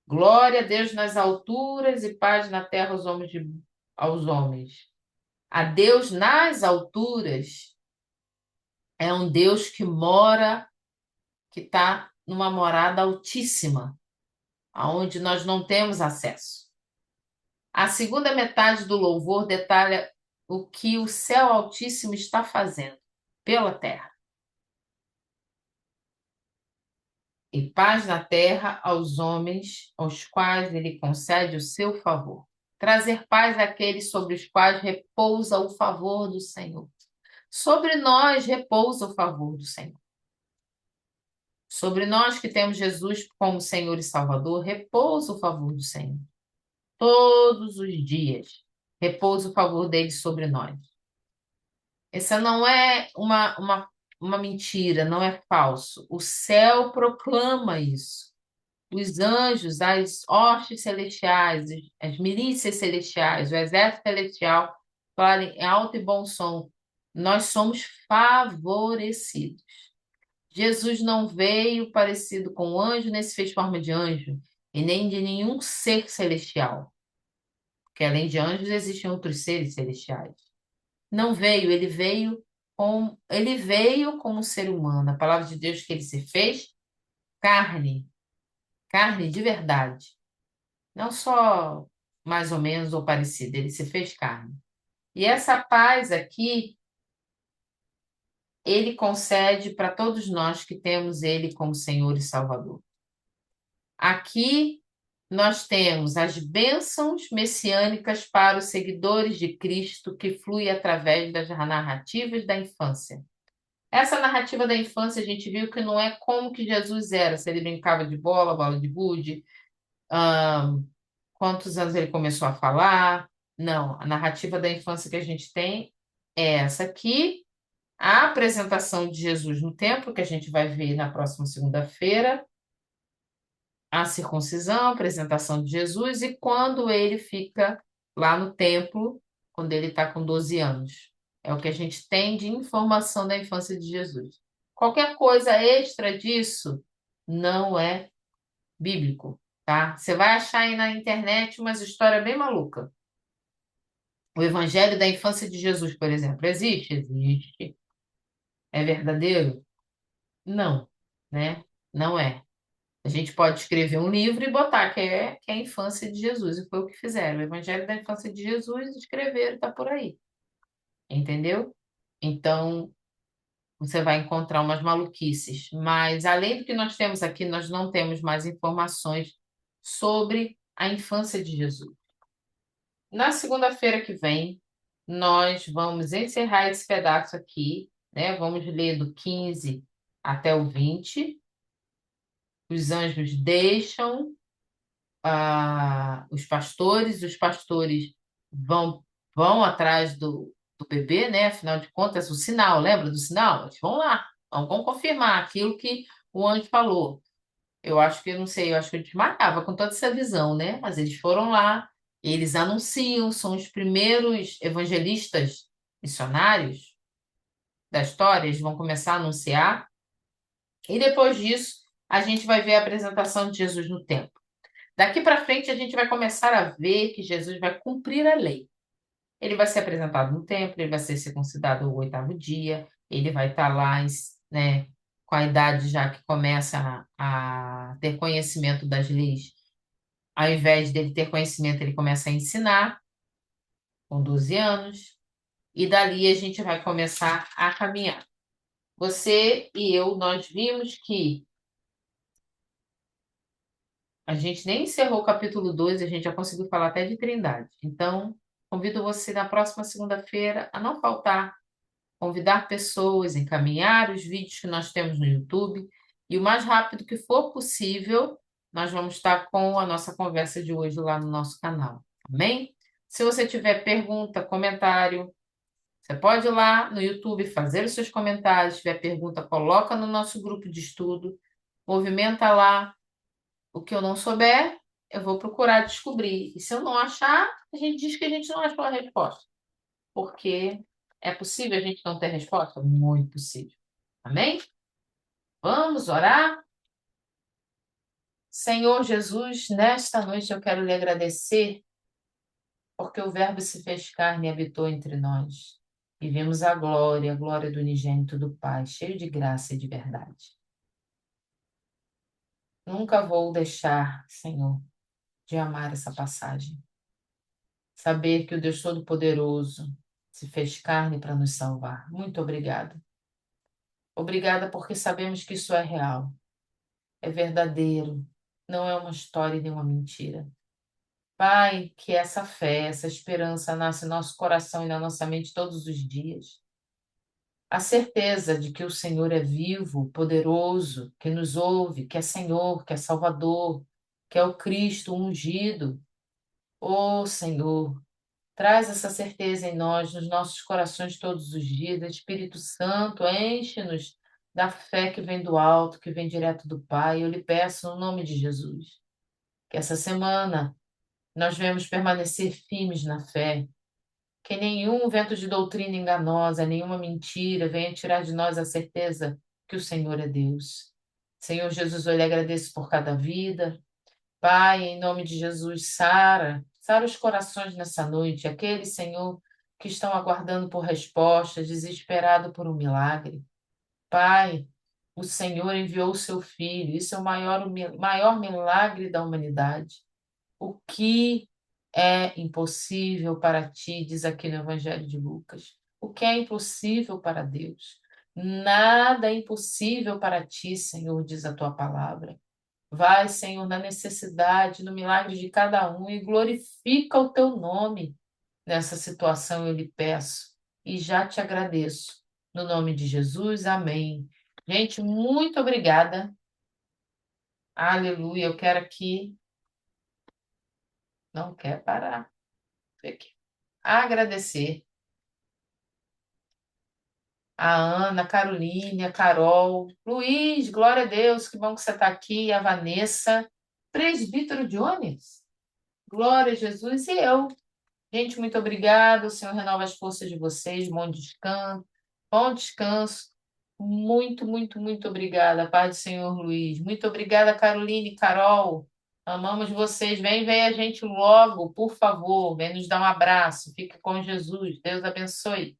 Speaker 1: Glória a Deus nas alturas e paz na terra aos homens. A Deus nas alturas é um Deus que mora, que está numa morada altíssima, aonde nós não temos acesso. A segunda metade do louvor detalha o que o céu altíssimo está fazendo pela terra. E paz na terra aos homens, aos quais ele concede o seu favor. Trazer paz àqueles sobre os quais repousa o favor do Senhor. Sobre nós repousa o favor do Senhor. Sobre nós que temos Jesus como Senhor e Salvador, repousa o favor do Senhor. Todos os dias, repousa o favor dele sobre nós. Essa não é uma mentira, não é falso. O céu proclama isso. Os anjos, as hostes celestiais, as milícias celestiais, o exército celestial, falam em alto e bom som. Nós somos favorecidos. Jesus não veio parecido com um anjo, nem se fez forma de anjo, e nem de nenhum ser celestial. Porque além de anjos, existem outros seres celestiais. Não veio, ele veio como ser humano. A palavra de Deus que ele se fez carne, carne de verdade. Não só mais ou menos ou parecido, ele se fez carne. E essa paz aqui, ele concede para todos nós que temos ele como Senhor e Salvador. Aqui nós temos as bênçãos messiânicas para os seguidores de Cristo que flui através das narrativas da infância. Essa narrativa da infância a gente viu que não é como que Jesus era, se ele brincava de bola, bola de gude, quantos anos ele começou a falar. Não, a narrativa da infância que a gente tem é essa aqui, a apresentação de Jesus no templo, que a gente vai ver na próxima segunda-feira, a circuncisão, a apresentação de Jesus e quando ele fica lá no templo, quando ele está com 12 anos. É o que a gente tem de informação da infância de Jesus. Qualquer coisa extra disso não é bíblico, tá? Você vai achar aí na internet umas histórias bem malucas. O evangelho da infância de Jesus, por exemplo, existe? Existe. É verdadeiro? Não, né? Não é. A gente pode escrever um livro e botar que é a infância de Jesus, e foi o que fizeram. O Evangelho da infância de Jesus, escreveram, está por aí. Entendeu? Então, você vai encontrar umas maluquices. Mas, além do que nós temos aqui, nós não temos mais informações sobre a infância de Jesus. Na segunda-feira que vem, nós vamos encerrar esse pedaço aqui, né? Vamos ler do 15 até o 20. Os anjos deixam os pastores vão, vão atrás do bebê, né? Afinal de contas, o sinal, lembra do sinal? Eles vão lá, vão confirmar aquilo que o anjo falou. Eu acho que, eu não sei, eu acho que eles marcava com toda essa visão, né? Mas eles foram lá, eles anunciam, são os primeiros evangelistas missionários da história, eles vão começar a anunciar, e depois disso, a gente vai ver a apresentação de Jesus no templo. Daqui para frente, a gente vai começar a ver que Jesus vai cumprir a lei. Ele vai ser apresentado no templo, ele vai ser circuncidado o oitavo dia, ele vai estar lá, né, com a idade já que começa a ter conhecimento das leis. Ao invés dele ter conhecimento, ele começa a ensinar, com 12 anos, e dali a gente vai começar a caminhar. Você e eu, nós vimos que a gente nem encerrou o capítulo 2, a gente já conseguiu falar até de Trindade. Então, convido você na próxima segunda-feira a não faltar, convidar pessoas, encaminhar os vídeos que nós temos no YouTube e o mais rápido que for possível, nós vamos estar com a nossa conversa de hoje lá no nosso canal. Amém? Se você tiver pergunta, comentário, você pode ir lá no YouTube fazer os seus comentários. Se tiver pergunta, coloca no nosso grupo de estudo, movimenta lá. O que eu não souber, eu vou procurar descobrir. E se eu não achar, a gente diz que a gente não achou a resposta. Porque é possível a gente não ter resposta? Muito possível. Amém? Vamos orar? Senhor Jesus, nesta noite eu quero lhe agradecer porque o Verbo se fez carne e habitou entre nós. E vimos a glória do unigênito do Pai, cheio de graça e de verdade. Nunca vou deixar, Senhor, de amar essa passagem. Saber que o Deus Todo-Poderoso se fez carne para nos salvar. Muito obrigada. Obrigada porque sabemos que isso é real, é verdadeiro, não é uma história nem uma mentira. Pai, que essa fé, essa esperança nasce em nosso coração e na nossa mente todos os dias. A certeza de que o Senhor é vivo, poderoso, que nos ouve, que é Senhor, que é Salvador, que é o Cristo ungido. Ô Senhor, traz essa certeza em nós, nos nossos corações todos os dias. Espírito Santo, enche-nos da fé que vem do alto, que vem direto do Pai. Eu lhe peço no nome de Jesus, que essa semana nós venhamos permanecer firmes na fé, que nenhum vento de doutrina enganosa, nenhuma mentira venha tirar de nós a certeza que o Senhor é Deus. Senhor Jesus, eu lhe agradeço por cada vida. Pai, em nome de Jesus, sara os corações nessa noite, aqueles, Senhor, que estão aguardando por respostas, desesperado por um milagre. Pai, o Senhor enviou o seu Filho, isso é o maior milagre da humanidade. O que é impossível para ti, diz aqui no Evangelho de Lucas. O que é impossível para Deus? Nada é impossível para ti, Senhor, diz a tua palavra. Vai, Senhor, na necessidade, no milagre de cada um e glorifica o teu nome nessa situação, eu lhe peço. E já te agradeço. No nome de Jesus, amém. Gente, muito obrigada. Aleluia. Eu quero aqui, não quer parar. Aqui. Agradecer a Ana, a Caroline, a Carol, Luiz, glória a Deus, que bom que você está aqui, a Vanessa, Presbítero Jones, glória a Jesus, e eu. Gente, muito obrigada. O Senhor renova as forças de vocês. Bom descanso. Bom descanso. Muito, muito, muito obrigada, Pai do Senhor Luiz. Muito obrigada, Caroline e Carol. Amamos vocês. Vem ver a gente logo, por favor. Vem nos dar um abraço. Fica com Jesus. Deus abençoe.